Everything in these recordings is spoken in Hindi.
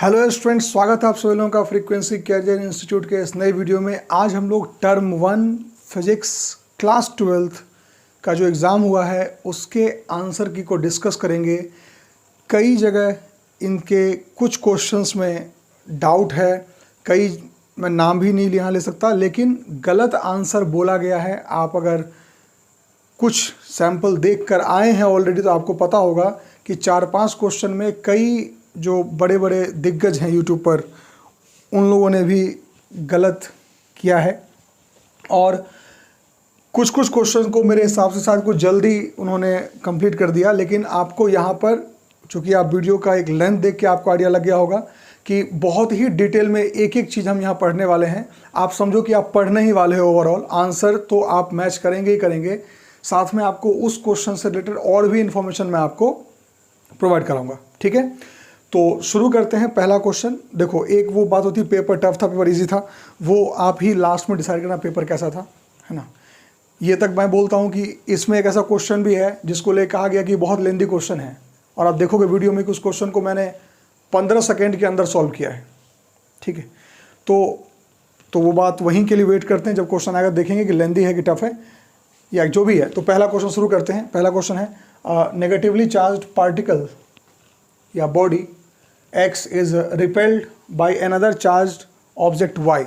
हेलो स्टूडेंट्स, स्वागत है आप सभी लोगों का फ्रीक्वेंसी कैरियर इंस्टीट्यूट के इस नए वीडियो में। आज हम लोग टर्म 1 फिजिक्स क्लास 12th का जो एग्ज़ाम हुआ है उसके आंसर की को डिस्कस करेंगे। कई जगह इनके कुछ क्वेश्चंस में डाउट है, कई मैं नाम भी नहीं यहाँ ले सकता, लेकिन गलत आंसर बोला गया है। आप अगर कुछ सैंपल देख कर आए हैं ऑलरेडी तो आपको पता होगा कि 4-5 क्वेश्चन में कई जो बड़े बड़े दिग्गज हैं यूट्यूब पर उन लोगों ने भी गलत किया है, और कुछ क्वेश्चन को मेरे हिसाब से शायद कुछ जल्दी उन्होंने कंप्लीट कर दिया। लेकिन आपको यहाँ पर चूँकि आप वीडियो का एक लेंथ देख के आपको आइडिया लग गया होगा कि बहुत ही डिटेल में एक एक चीज़ हम यहाँ पढ़ने वाले हैं। आप समझो कि आप पढ़ने ही वाले हो, ओवरऑल आंसर तो आप मैच करेंगे ही करेंगे, साथ में आपको उस क्वेश्चन से रिलेटेड और भी इन्फॉर्मेशन मैं आपको प्रोवाइड कराऊंगा। ठीक है, तो शुरू करते हैं। पहला क्वेश्चन देखो, एक वो बात होती है पेपर टफ था पेपर इजी था, वो आप ही लास्ट में डिसाइड करना पेपर कैसा था, है ना। ये तक मैं बोलता हूँ कि इसमें एक ऐसा क्वेश्चन भी है जिसको ले कहा गया कि बहुत लेंदी क्वेश्चन है, और आप देखोगे वीडियो में कि उस क्वेश्चन को मैंने 15 सेकेंड के अंदर सॉल्व किया है। ठीक है, तो वो बात वहीं के लिए वेट करते हैं, जब क्वेश्चन आएगा देखेंगे कि लेंदी है कि टफ है या जो भी है। तो पहला क्वेश्चन शुरू करते हैं। पहला क्वेश्चन है नेगेटिवली चार्ज्ड पार्टिकल या body X is repelled by another charged object Y।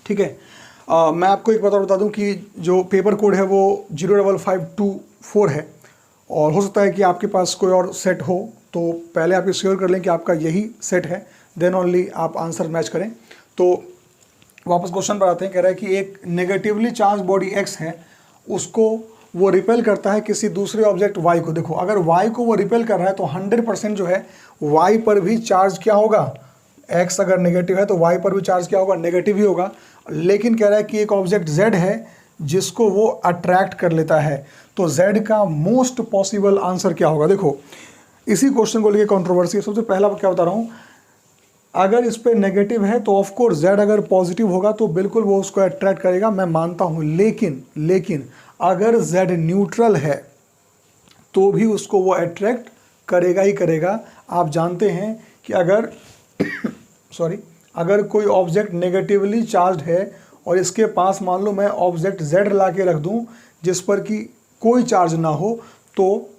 ठीक है, मैं आपको एक बात और बता दूं कि जो पेपर कोड है वो 05524 है, और हो सकता है कि आपके पास कोई और सेट हो, तो पहले आप श्योर कर लें कि आपका यही सेट है, देन ओनली आप आंसर मैच करें। तो वापस क्वेश्चन पर आते हैं। कह रहा है कि एक नेगेटिवली चार्ज बॉडी X है, उसको वो रिपेल करता है किसी दूसरे ऑब्जेक्ट Y को। देखो, अगर Y को वो रिपेल कर रहा है तो 100% जो है Y पर भी चार्ज क्या होगा, X अगर नेगेटिव है तो Y पर भी चार्ज क्या होगा, नेगेटिव ही होगा। लेकिन कह रहा है कि एक ऑब्जेक्ट Z है जिसको वो अट्रैक्ट कर लेता है, तो Z का मोस्ट पॉसिबल आंसर क्या होगा। देखो, इसी क्वेश्चन को लेकर कंट्रोवर्सी। सबसे पहला क्या बता रहा हूँ, अगर इस पर नेगेटिव है तो ऑफकोर्स Z अगर पॉजिटिव होगा तो बिल्कुल वो उसको अट्रैक्ट करेगा, मैं मानता हूँ। लेकिन अगर Z न्यूट्रल है तो भी उसको वो अट्रैक्ट करेगा ही करेगा। आप जानते हैं कि अगर कोई ऑब्जेक्ट नेगेटिवली चार्ज है और इसके पास मान लो मैं ऑब्जेक्ट Z ला के रख दूँ जिस पर कि कोई चार्ज ना हो, तो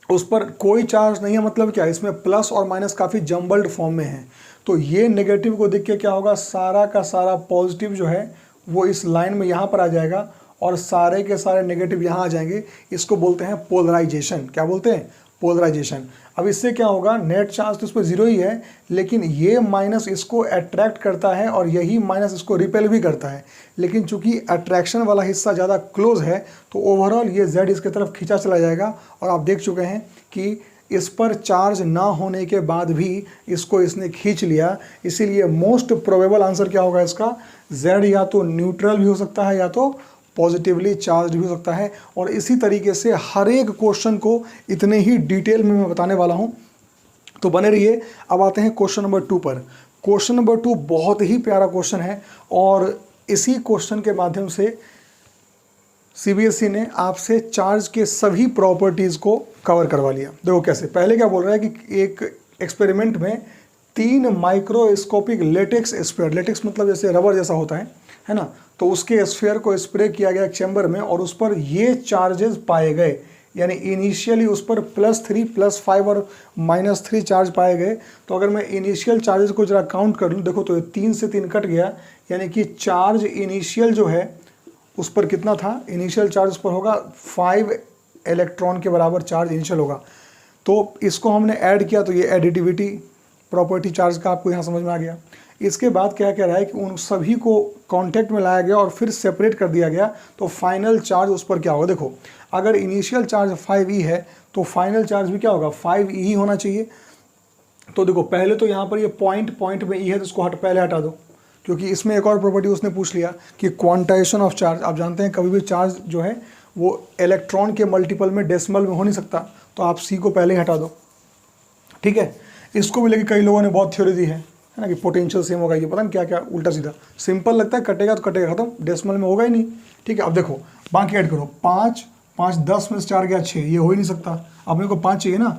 उस पर कोई चार्ज नहीं है मतलब क्या, इसमें प्लस और माइनस काफ़ी जम्बल्ड फॉर्म में है। तो ये नेगेटिव को देख के क्या होगा, सारा का सारा पॉजिटिव जो है वो इस लाइन में यहाँ पर आ जाएगा और सारे के सारे नेगेटिव यहाँ आ जाएंगे। इसको बोलते हैं पोलराइजेशन। क्या बोलते हैं, पोलराइजेशन। अब इससे क्या होगा, नेट चार्ज तो इस पर जीरो ही है, लेकिन ये माइनस इसको अट्रैक्ट करता है और यही माइनस इसको रिपेल भी करता है। लेकिन चूंकि अट्रैक्शन वाला हिस्सा ज़्यादा क्लोज है तो ओवरऑल ये Z इसके तरफ खींचा चला जाएगा। और आप देख चुके हैं कि इस पर चार्ज ना होने के बाद भी इसको इसने खींच लिया, इसीलिए मोस्ट प्रोबेबल आंसर क्या होगा इसका, Z या तो न्यूट्रल भी हो सकता है या तो पॉजिटिवली चार्ज भी हो सकता है। और इसी तरीके से हर एक क्वेश्चन को इतने ही डिटेल में मैं बताने वाला हूं, तो बने रहिए। अब आते हैं क्वेश्चन नंबर 2 पर। क्वेश्चन नंबर 2 बहुत ही प्यारा क्वेश्चन है, और इसी क्वेश्चन के माध्यम से CBSE ने आपसे चार्ज के सभी प्रॉपर्टीज़ को कवर करवा लिया। देखो कैसे, पहले क्या बोल रहा है कि एक एक्सपेरिमेंट में 3 माइक्रोस्कोपिक लेटेक्स स्फीयर, लेटेक्स मतलब जैसे रबर जैसा होता है ना, तो उसके स्फीयर को स्प्रे किया गया एक चैम्बर में और उस पर ये चार्जेस पाए गए। यानी इनिशियली उस पर +3, +5 और -3 चार्ज पाए गए। तो अगर मैं इनिशियल चार्जेस को जरा काउंट कर लूँ, देखो तो 3 से 3 कट गया, यानी कि चार्ज इनिशियल जो है उस पर कितना था, इनिशियल चार्ज उस पर होगा 5 इलेक्ट्रॉन के बराबर चार्ज इनिशियल होगा। तो इसको हमने ऐड किया तो ये एडिटिविटी प्रॉपर्टी चार्ज का आपको यहाँ समझ में आ गया। इसके बाद क्या कह रहा है कि उन सभी को कांटेक्ट में लाया गया और फिर सेपरेट कर दिया गया, तो फाइनल चार्ज उस पर क्या होगा। देखो, अगर इनिशियल चार्ज 5e है तो फाइनल चार्ज भी क्या होगा, 5e ही होना चाहिए। तो देखो, पहले तो यहाँ पर ये पॉइंट में e है तो इसको पहले हटा दो, क्योंकि इसमें एक और प्रॉपर्टी उसने पूछ लिया कि क्वांटाइजेशन ऑफ चार्ज। आप जानते हैं कभी भी चार्ज जो है वो इलेक्ट्रॉन के मल्टीपल में डेसिमल में हो नहीं सकता, तो आप C को पहले ही हटा दो। ठीक है, इसको भी लेके कई लोगों ने बहुत थ्योरी दी है ना, कि पोटेंशियल सेम होगा, ये पता नहीं क्या क्या उल्टा सीधा। सिंपल लगता है, कटेगा तो कटेगा, खत्म, डेसिमल में होगा ही नहीं। ठीक है, अब देखो बाकी ऐड करो, 5 5 10 में से 4 गया 6, ये हो ही नहीं सकता। अब मेरे को 5 चाहिए ना,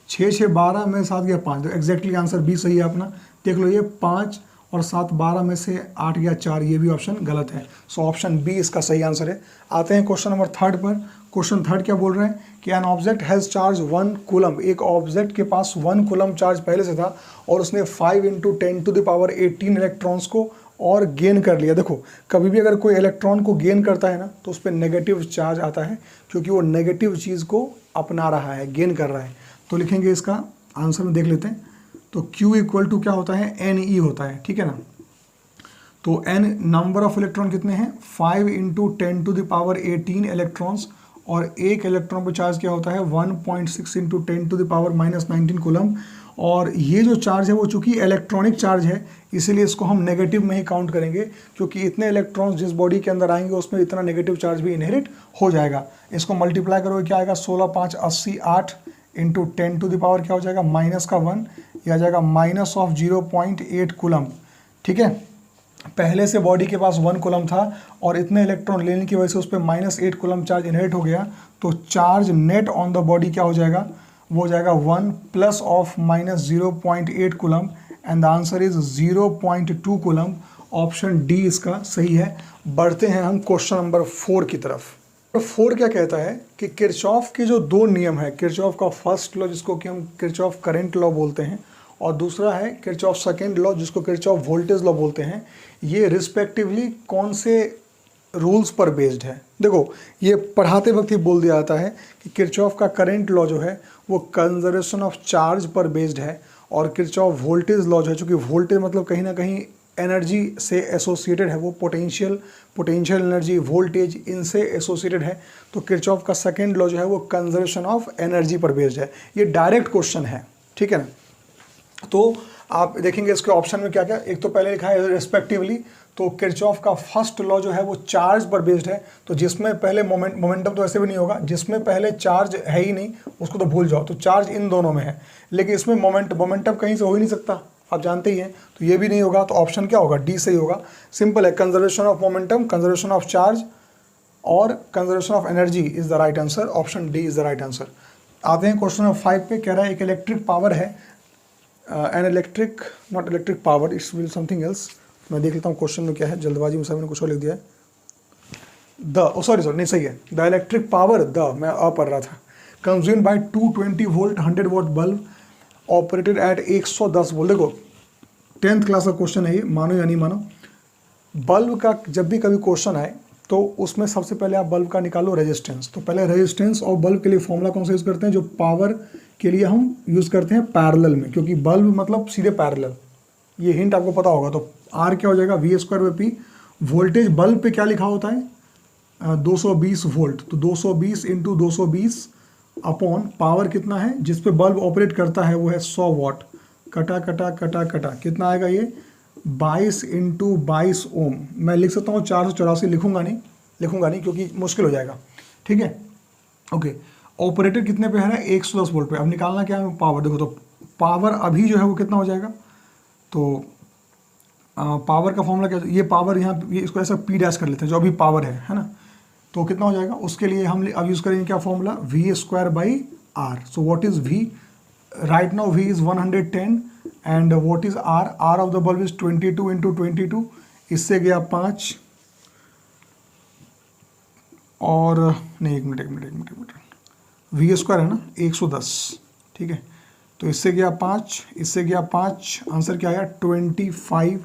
6 6 12 में 7 गया 5, तो एग्जैक्टली आंसर बी सही है अपना। देख लो ये 5 और 7 12 में से 8 गया 4, ये भी ऑप्शन गलत है। सो ऑप्शन बी इसका सही आंसर है। आते हैं क्वेश्चन नंबर 3 पर। क्वेश्चन 3 क्या बोल रहे हैं कि an object has charge 1 coulomb, एक ऑब्जेक्ट के पास 1 कूलम चार्ज पहले से था और उसने 5 × 10⁻18 इलेक्ट्रॉन्स को और गेन कर लिया। देखो कभी भी अगर कोई इलेक्ट्रॉन को गेन करता है ना तो उस पर नेगेटिव चार्ज आता है, क्योंकि वो नेगेटिव चीज़ को अपना रहा है, गेन कर रहा है। तो लिखेंगे इसका आंसर में, देख लेते हैं। तो Q इक्वल टू क्या होता है, NE होता है, ठीक है ना। तो N नंबर ऑफ इलेक्ट्रॉन कितने हैं, 5 × 10⁻18 इलेक्ट्रॉन्स, और एक इलेक्ट्रॉन पर चार्ज क्या होता है 1.6 × 10⁻19 कूलम। और ये जो चार्ज है वो चूंकि इलेक्ट्रॉनिक चार्ज है, इसीलिए इसको हम नेगेटिव में ही काउंट करेंगे, क्योंकि इतने इलेक्ट्रॉन्स जिस बॉडी के अंदर आएंगे उसमें इतना नेगेटिव चार्ज भी इनहेरिट हो जाएगा। इसको मल्टीप्लाई करोगे क्या आएगा, 16 5 80 8 × 10⁻ क्या हो जाएगा माइनस का 1, यह आ जाएगा माइनस ऑफ 0.8 कूलम, ठीक है। पहले से बॉडी के पास 1 कूलम था और इतने इलेक्ट्रॉन लेने की वजह से उस पर -8 कूलम चार्ज इनहेरिट हो गया, तो charge net on the body क्या हो जाएगा, वो हो जाएगा 1 plus of -0.8 coulomb, and the answer is 0.2 coulomb. Option D इसका सही है। बढ़ते हैं हम क्वेश्चन नंबर 4 की तरफ। 4 क्या कहता है कि किरचॉफ के जो 2 नियम है, किरचॉफ का फर्स्ट लॉ जिसको कि हम किरचॉफ करंट लॉ बोलते हैं, और दूसरा है किरचॉफ सेकेंड लॉ जिसको किरचॉफ वोल्टेज लॉ बोलते हैं, ये रिस्पेक्टिवली कौन से रूल्स पर बेस्ड है। देखो ये पढ़ाते वक्त ही बोल दिया जाता है कि किरचॉफ का करंट लॉ जो है वो कंजर्वेशन ऑफ चार्ज पर बेस्ड है, और किरचॉफ वोल्टेज लॉ जो है, चूँकि वोल्टेज मतलब कहीं ना कहीं एनर्जी से एसोसिएटेड है, वो पोटेंशियल एनर्जी, वोल्टेज, इनसे एसोसिएटेड है, तो किरचॉफ का सेकेंड लॉ जो है वो कंजर्वेशन ऑफ एनर्जी पर बेस्ड है। ये डायरेक्ट क्वेश्चन है, ठीक है ना। तो आप देखेंगे इसके ऑप्शन में क्या क्या, एक तो पहले लिखा है रिस्पेक्टिवली, तो किरचॉफ का फर्स्ट लॉ जो है वो चार्ज पर बेस्ड है, तो जिसमें पहले मोमेंटम तो ऐसे भी नहीं होगा, जिसमें पहले चार्ज है ही नहीं उसको तो भूल जाओ, तो चार्ज इन दोनों में है, लेकिन इसमें मोमेंटम कहीं से हो ही नहीं सकता, आप जानते ही हैं, तो ये भी नहीं होगा, तो ऑप्शन क्या होगा, डी सही होगा। सिंपल है, conservation of momentum, conservation of charge और conservation of energy is the right answer. Option D is the right answer. आते हैं क्वेश्चन नंबर 5 पे। कह रहा है एक इलेक्ट्रिक पावर है, an electric not electric power, it's will something else. मैं देख लेता हूँ क्वेश्चन में क्या है, जल्दबाजी में मैंने कुछ और लिख दिया है। सॉरी नहीं सही है, द इलेक्ट्रिक पावर, मैं पढ़ रहा था, consumed by 220 volt 100 what bulb operated at 110 volt. देखो 10th क्लास का क्वेश्चन है ये, मानो या नहीं मानो। बल्ब का जब भी कभी क्वेश्चन आए तो उसमें सबसे पहले आप बल्ब का निकालो रेजिस्टेंस। तो पहले रेजिस्टेंस और बल्ब के लिए फॉर्मूला कौन सा यूज़ करते हैं, जो पावर के लिए हम यूज़ करते हैं पैरेलल में, क्योंकि बल्ब मतलब सीधे पैरेलल, ये हिंट आपको पता होगा। तो आर क्या हो जाएगा, V²/P। वोल्टेज बल्ब पे क्या लिखा होता है 220 वोल्ट, तो 220 × 220 अपॉन पावर कितना है जिस पे बल्ब ऑपरेट करता है वो है 100 वाट, कटा कितना आएगा ये 22 × 22 ओम। मैं लिख सकता हूँ 484, लिखूंगा नहीं क्योंकि मुश्किल हो जाएगा, ठीक है। ओके, ऑपरेटेड कितने पे है 110 वोल्ट पे। अब निकालना क्या है पावर, देखो तो पावर अभी जो है वो कितना हो जाएगा, तो पावर का फॉर्मूला क्या, ये पावर यहाँ इसको ऐसा P' कर लेते हैं, जो अभी पावर है ना, तो कितना हो जाएगा, उसके लिए हम अब यूज़ करेंगे क्या formula, V²/R। So what is V, right now V is 110 and what is R, R of the bulb is 22 × 22, इससे गया 5 और नहीं एक मिनट V² है ना 110, ठीक है, तो इससे गया 5, इससे गया 5, आंसर क्या आया 25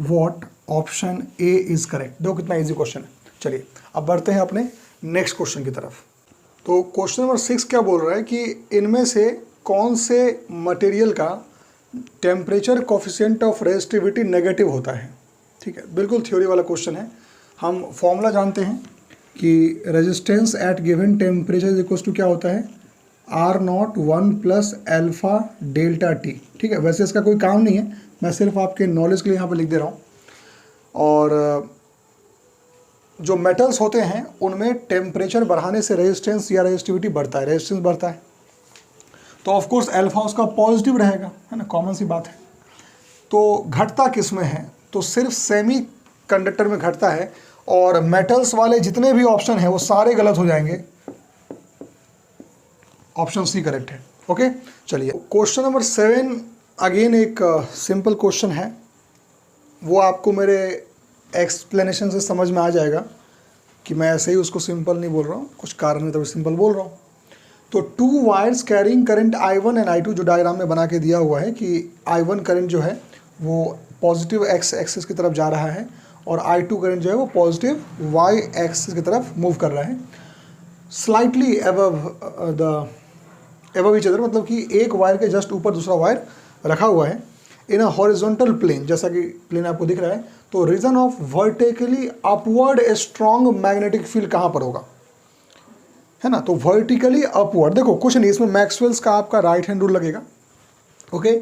what. Option A is correct. देखो कितना इजी क्वेश्चन है। चलिए अब बढ़ते हैं अपने नेक्स्ट क्वेश्चन की तरफ। तो क्वेश्चन नंबर 6 क्या बोल रहा है कि इनमें से कौन से मटेरियल का temperature coefficient of resistivity negative होता है। ठीक है, बिल्कुल थ्योरी वाला क्वेश्चन है। हम फॉर्मूला जानते हैं कि resistance at given temperature is equal to क्या होता है R0 1 + α∆T। ठीक है, वैसे इसका कोई काम नहीं है, मैं सिर्फ आपके नॉलेज के लिए यहाँ पे लिख दे रहा हूँ। और जो मेटल्स होते हैं उनमें टेम्परेचर बढ़ाने से रेजिस्टेंस या रेजिस्टिविटी बढ़ता है, रेजिस्टेंस बढ़ता है, तो ऑफ कोर्स अल्फा उसका पॉजिटिव रहेगा, है ना, कॉमन सी बात है। तो घटता किस में है, तो सिर्फ सेमी कंडक्टर में घटता है, और मेटल्स वाले जितने भी ऑप्शन हैं वो सारे गलत हो जाएंगे। ऑप्शन सी करेक्ट है। ओके, चलिए क्वेश्चन नंबर 7 अगेन एक सिंपल क्वेश्चन है, वो आपको मेरे एक्सप्लेनेशन से समझ में आ जाएगा कि मैं ऐसे ही उसको सिंपल नहीं बोल रहा हूँ, कुछ कारण है तभी सिंपल बोल रहा हूँ। तो 2 wires carrying current I1 and I2 जो डायग्राम में बना के दिया हुआ है कि I1 करंट जो है वो पॉजिटिव x एक्सिस की तरफ जा रहा है और I2 करंट जो है वो पॉजिटिव y एक्सिस की तरफ मूव कर रहा है, स्लाइटली एबव ईच अदर, मतलब कि एक वायर के जस्ट ऊपर दूसरा वायर रखा हुआ है इन अ हॉरिजॉन्टल प्लेन, जैसा कि प्लेन आपको दिख रहा है। तो region of vertically upward strong magnetic field कहाँ पर होगा, है ना। तो वर्टिकली अपवर्ड, देखो कुछ नहीं, इसमें मैक्सवेल्स का आपका राइट हैंड रूल लगेगा। Okay,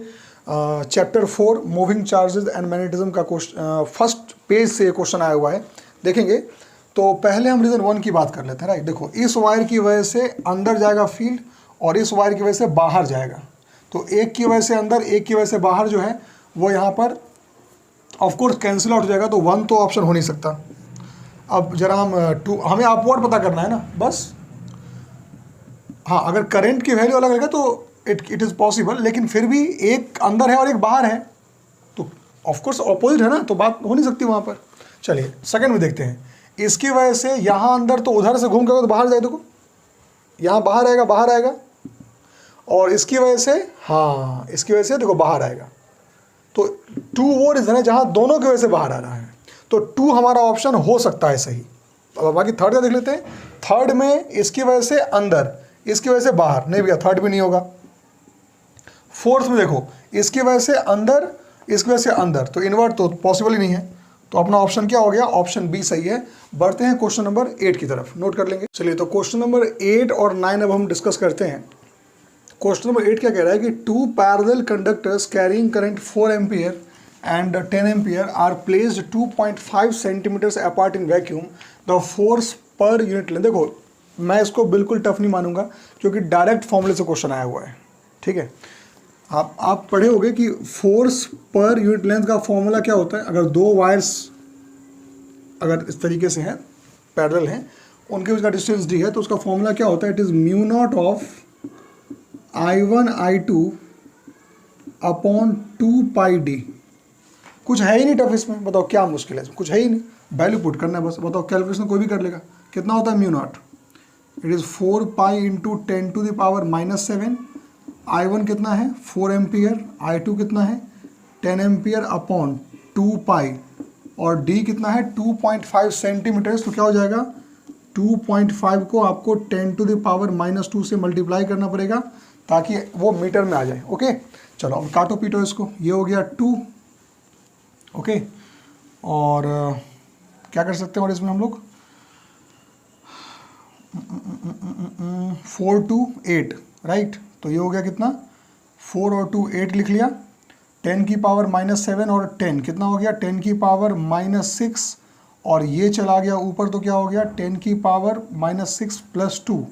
chapter 4 moving charges and magnetism का क्वेश्चन, फर्स्ट पेज से क्वेश्चन आया हुआ है, देखेंगे। तो पहले हम रीजन 1 की बात कर लेते हैं, राइट। देखो इस वायर की वजह से अंदर जाएगा फील्ड और इस वायर की वजह से बाहर जाएगा। तो एक की वजह से अंदर, एक की वजह से बाहर जो है वो यहाँ पर ऑफकोर्स कैंसिल आउट हो जाएगा, तो 1 तो ऑप्शन हो नहीं सकता। अब जरा हम हमें अपवर्ड पता करना है ना, बस। हाँ, अगर करंट की वैल्यू अलग रहेगा तो इट इज़ पॉसिबल, लेकिन फिर भी एक अंदर है और एक बाहर है, तो ऑफकोर्स अपोजिट है ना, तो बात हो नहीं सकती वहाँ पर। चलिए सेकंड में देखते हैं, इसकी वजह से यहाँ अंदर तो उधर से घूम के तो बाहर जाए, देखो यहाँ बाहर आएगा, बाहर आएगा, और इसकी वजह से, हाँ इसकी वजह से देखो बाहर आएगा। तो 2 वो रीजन है जहाँ दोनों की वजह से बाहर आ रहा है, तो 2 हमारा ऑप्शन हो सकता है सही। अब बाकी थर्ड का देख लेते हैं। थर्ड में इसकी वजह से अंदर, इसकी वजह से बाहर, नहीं भैया थर्ड भी नहीं होगा। फोर्थ में देखो इसकी वजह से अंदर, इसकी वजह से अंदर, तो इन्वर्ट तो पॉसिबल ही नहीं है, तो अपना ऑप्शन क्या हो गया, ऑप्शन बी सही है। बढ़ते हैं क्वेश्चन नंबर 8 की तरफ, नोट कर लेंगे। चलिए तो क्वेश्चन नंबर 8 और 9 अब हम डिस्कस करते हैं। क्वेश्चन नंबर 8 क्या कह रहा है कि 2 parallel conductors carrying current 4 ampere and 10 ampere are placed 2.5 centimetres apart in vacuum, the force per unit length. देखो मैं इसको बिल्कुल टफ नहीं मानूंगा क्योंकि डायरेक्ट फॉर्मूले से क्वेश्चन आया हुआ है, ठीक है। आप पढ़े होंगे कि फोर्स पर यूनिट लेंथ का फॉर्मूला क्या होता है। अगर 2 वायर्स अगर इस तरीके से हैं, पैरेलल हैं, उनके बीच का डिस्टेंस डी है, तो उसका फॉर्मूला क्या होता है, it is mu naught of I1 I2 upon 2 pi D. कुछ है ही नहीं टफ इसमें, बताओ क्या मुश्किल है, कुछ है ही नहीं, वैल्यू पुट करना है बस। बताओ कैलकुलेशन कोई भी कर लेगा। कितना होता है mu naught, it is 4 pi into 10 to the power -7। I1 कितना है 4 एम्पियर, I2 कितना है 10 एम्पियर अपॉन 2 पाई, और D कितना है 2.5 सेंटीमीटर्स। तो क्या हो जाएगा, 2.5 को आपको 10 टू द पावर -2 से मल्टीप्लाई करना पड़ेगा ताकि वो मीटर में आ जाए। ओके, चलो अब काटो पीटो इसको, ये हो गया 2। ओके, और क्या कर सकते हैं, और इसमें हम लोग 4 2 8, राइट। तो ये हो गया कितना, 4 और 2 8 लिख लिया। 10 की पावर -7 और 10 कितना हो गया, 10 की पावर -6, और ये चला गया ऊपर, तो क्या हो गया 10 की पावर -6 + 2,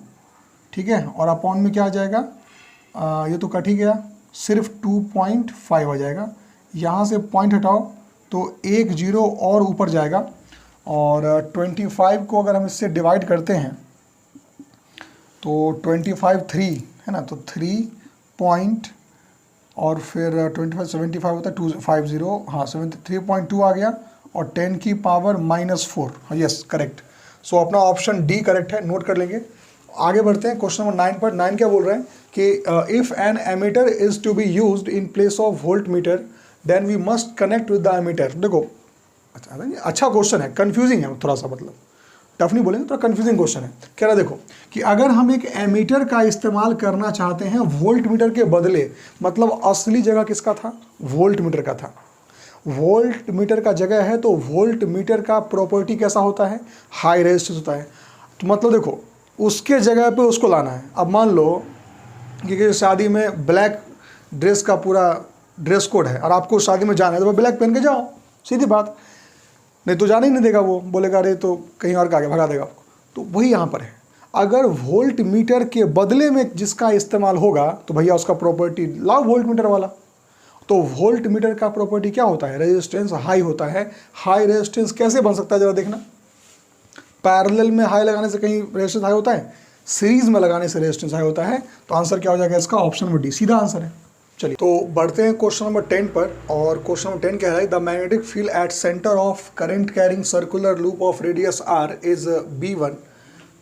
ठीक है। और अपॉन में क्या आ जाएगा, ये तो कट ही गया, सिर्फ 2.5 आ जाएगा। यहाँ से पॉइंट हटाओ तो 1 0 और ऊपर जाएगा, और 25 को अगर हम इससे डिवाइड करते हैं तो 25 3 है ना, तो 3 पॉइंट, और फिर 25 75 होता है 250, हाँ 3.2 आ गया, और 10 की पावर -4, हाँ यस करेक्ट। सो अपना ऑप्शन डी करेक्ट है, नोट कर लेंगे। आगे बढ़ते हैं क्वेश्चन नंबर 9 पर। 9 क्या बोल रहे हैं कि if an ammeter is to be used in place of volt meter then we must connect with the ammeter. देखो अच्छा क्वेश्चन है, कन्फ्यूजिंग है थोड़ा सा, मतलब टफ नहीं बोलेंगे, थोड़ा कन्फ्यूजिंग क्वेश्चन है। कह रहा देखो कि अगर हम एक एमीटर का इस्तेमाल करना चाहते हैं वोल्ट मीटर के बदले, मतलब असली जगह किसका था, वोल्ट मीटर का था। वोल्ट मीटर का जगह है, तो वोल्ट मीटर का प्रॉपर्टी कैसा होता है, हाई रेजिस्टेंस होता है। तो मतलब देखो उसके जगह पे उसको लाना है। अब मान लो कि शादी में ब्लैक ड्रेस का पूरा ड्रेस कोड है और आपको शादी में जाना है, तो ब्लैक पहन के जाओ, सीधी बात। नहीं तो जाने ही नहीं देगा, वो बोलेगा अरे तो कहीं और का आगे भगा देगा आपको। तो वही यहाँ पर है, अगर वोल्ट मीटर के बदले में जिसका इस्तेमाल होगा तो भैया उसका प्रॉपर्टी लाओ वोल्ट मीटर वाला। तो वोल्ट मीटर का प्रॉपर्टी क्या होता है, रेजिस्टेंस हाई होता है। हाई रेजिस्टेंस कैसे बन सकता है जरा देखना, पैरेलल में हाई लगाने से कहीं रेजिस्टेंस हाई होता है, सीरीज में लगाने से रेजिस्टेंस हाई होता है। तो आंसर क्या हो जाएगा इसका? ऑप्शन नंबर डी सीधा आंसर है। चलिए तो बढ़ते हैं क्वेश्चन नंबर 10 पर। और क्वेश्चन नंबर 10 क्या है? The magnetic field at centre of current carrying circular loop of radius r is B1।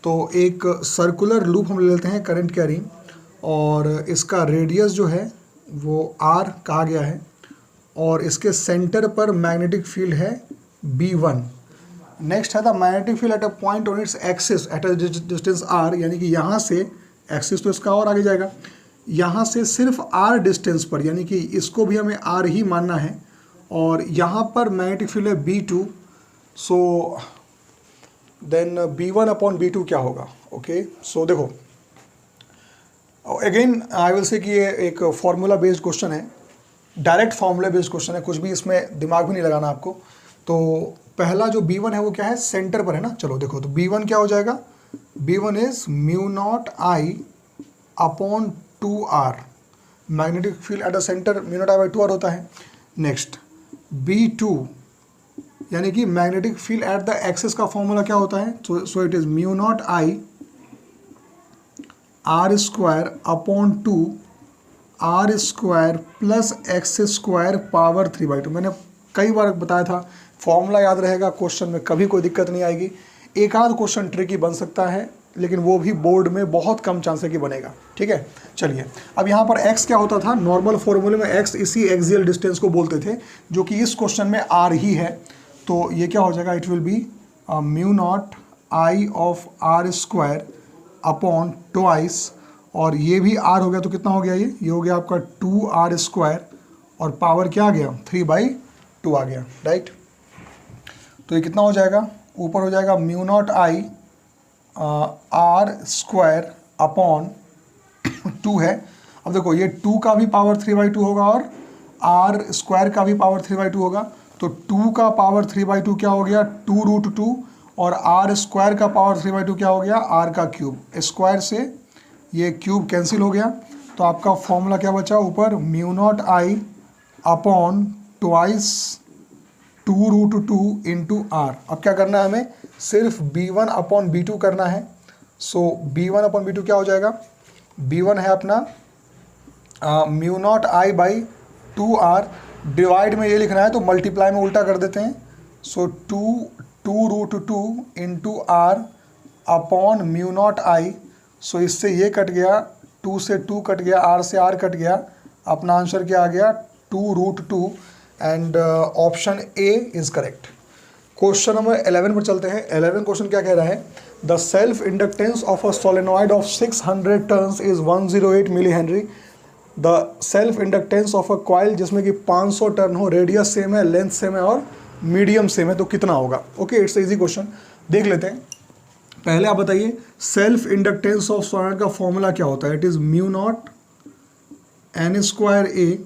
तो एक सर्कुलर लूप हम ले लेते हैं करंट कैरिंग, और इसका रेडियस जो है वो r कहा गया है, और इसके सेंटर पर मैग्नेटिक फील्ड है B1। नेक्स्ट है the magnetic field at a point on its axis at a distance r, यानी कि यहाँ से एक्सिस तो इसका और आगे जाएगा, यहाँ से सिर्फ r डिस्टेंस पर, यानी कि इसको भी हमें r ही मानना है, और यहाँ पर मैग्नेटिक फील्ड है B2। So then B1 upon B2 क्या होगा? ओके सो देखो अगेन आई विल से कि ये एक फार्मूला बेस्ड क्वेश्चन है, डायरेक्ट फार्मूला बेस्ड क्वेश्चन है, कुछ भी इसमें दिमाग भी नहीं लगाना आपको। तो पहला जो B1 है वो क्या है? सेंटर पर है ना। चलो देखो तो B1 क्या हो जाएगा? B1 is mu naught I upon 2r। Magnetic field at the centre mu naught I by 2r होता है। नेक्स्ट B2 यानी कि magnetic field at the axis का फॉर्मूला क्या होता है? So it is mu naught I r square upon 2 r square plus x square power 3/2। मैंने कई बार बताया था फॉर्मूला याद रहेगा, क्वेश्चन में कभी कोई दिक्कत नहीं आएगी। एक आध क्वेश्चन ट्रिकी बन सकता है, लेकिन वो भी बोर्ड में बहुत कम चांस है कि बनेगा। ठीक है, चलिए अब यहाँ पर x क्या होता था? नॉर्मल फॉर्मूले में x इसी एक्सियल डिस्टेंस को बोलते थे, जो कि इस क्वेश्चन में r ही है। तो ये क्या हो जाएगा? It will B mu naught I of r square upon twice, और ये भी r हो गया तो कितना हो गया? ये हो गया आपका 2r स्क्वायर, और पावर क्या आ गया? 3/2 आ गया, राइट। तो ये कितना हो जाएगा? ऊपर हो जाएगा mu not I r square upon 2 है। अब देखो ये 2 का भी पावर 3/2 होगा और r स्क्वायर का भी पावर 3/2 होगा। तो 2 का पावर 3/2 क्या हो गया? 2√2, और r स्क्वायर का पावर 3/2 क्या हो गया? r का क्यूब। स्क्वायर से ये क्यूब कैंसिल हो गया, तो आपका फॉर्मूला क्या बचा ऊपर? Mu naught I upon twice 2√2 into r। अब क्या करना है हमें? सिर्फ B1 अपॉन B2 करना है। सो B1 अपॉन B2 क्या हो जाएगा? B1 है अपना mu naught I by 2r, divide में ये लिखना है तो मल्टीप्लाई में उल्टा कर देते हैं। सो 2√2 into r upon mu not I। सो इससे ये कट गया, 2 से 2 कट गया, r से r कट गया, अपना आंसर क्या आ गया? 2√2, and option A is correct. Question number 11 पर चलते हैं। 11 क्वेश्चन क्या कह रहा है? The self inductance of a solenoid of 600 turns is 108 milli henry. The self inductance of a coil जिसमें कि 500 टर्न हो, रेडियस सेम है, लेंथ सेम है और मीडियम सेम है, तो कितना होगा? ओके इट्स इजी क्वेश्चन, देख लेते हैं। पहले आप बताइए सेल्फ इंडक्टेंस ऑफ सोलेनॉइड का फॉर्मूला क्या होता है? It is mu naught n square a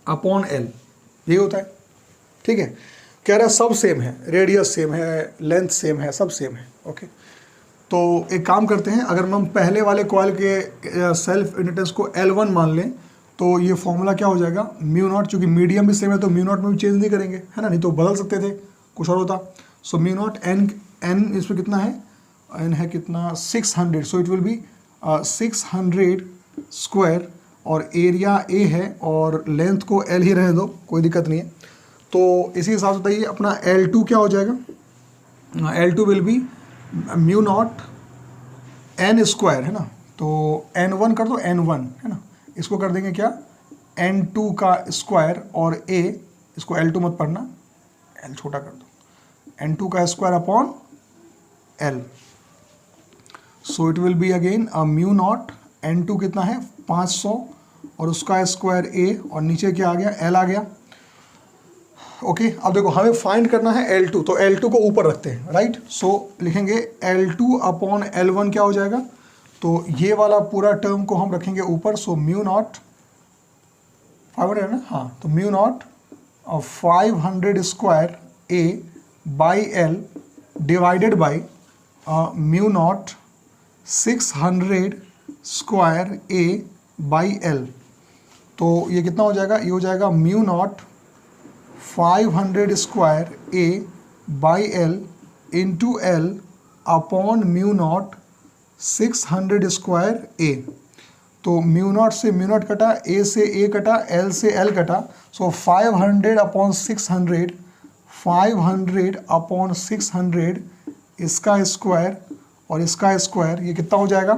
upon l, ये होता है। ठीक है, कह रहा है सब सेम है, रेडियस सेम है, लेंथ सेम है, सब सेम है। ओके तो एक काम करते हैं, अगर हम पहले वाले कॉइल के सेल्फ इंडक्टेंस को L1 मान लें तो ये फॉर्मूला क्या हो जाएगा? म्यू नॉट, चूँकि मीडियम भी सेम है तो म्यू नॉट में भी चेंज नहीं करेंगे, है ना, नहीं तो बदल सकते थे, कुछ और होता। सो म्यू नॉट n इस पर कितना है? n है कितना? 600। सो इट विल बी 600 स्क्वायर, और एरिया a है और लेंथ को l ही रहने दो, कोई दिक्कत नहीं है। तो इसी हिसाब से बताइए अपना L2 क्या हो जाएगा? L2 will be mu naught n square, है ना, तो n1 कर दो, n1 है ना, इसको कर देंगे क्या? n2 का स्क्वायर, और a, इसको L2 मत पढ़ना, l छोटा कर दो, n2 का square upon l। So it will be again mu naught n2 कितना है? 500, और उसका स्क्वायर a, और नीचे क्या आ गया? l आ गया। ओके अब देखो हमें फाइंड करना है L2, तो L2 को ऊपर रखते हैं, राइट। सो लिखेंगे L2 अपॉन L1 क्या हो जाएगा? तो ये वाला पूरा टर्म को हम रखेंगे ऊपर। सो म्यू नॉट 500 है ना, हाँ, तो mu naught 500 square a by l divided by mu naught 600 square a by l। तो ये कितना हो जाएगा? ये हो जाएगा mu naught 500 square a by l into l upon mu naught 600 square a, तो म्यू नॉट से म्यू नॉट कटा, ए से ए कटा, एल से एल कटा, सो 500 अपॉन 600, 500 अपॉन 600 इसका स्क्वायर और इसका स्क्वायर, ये कितना हो जाएगा?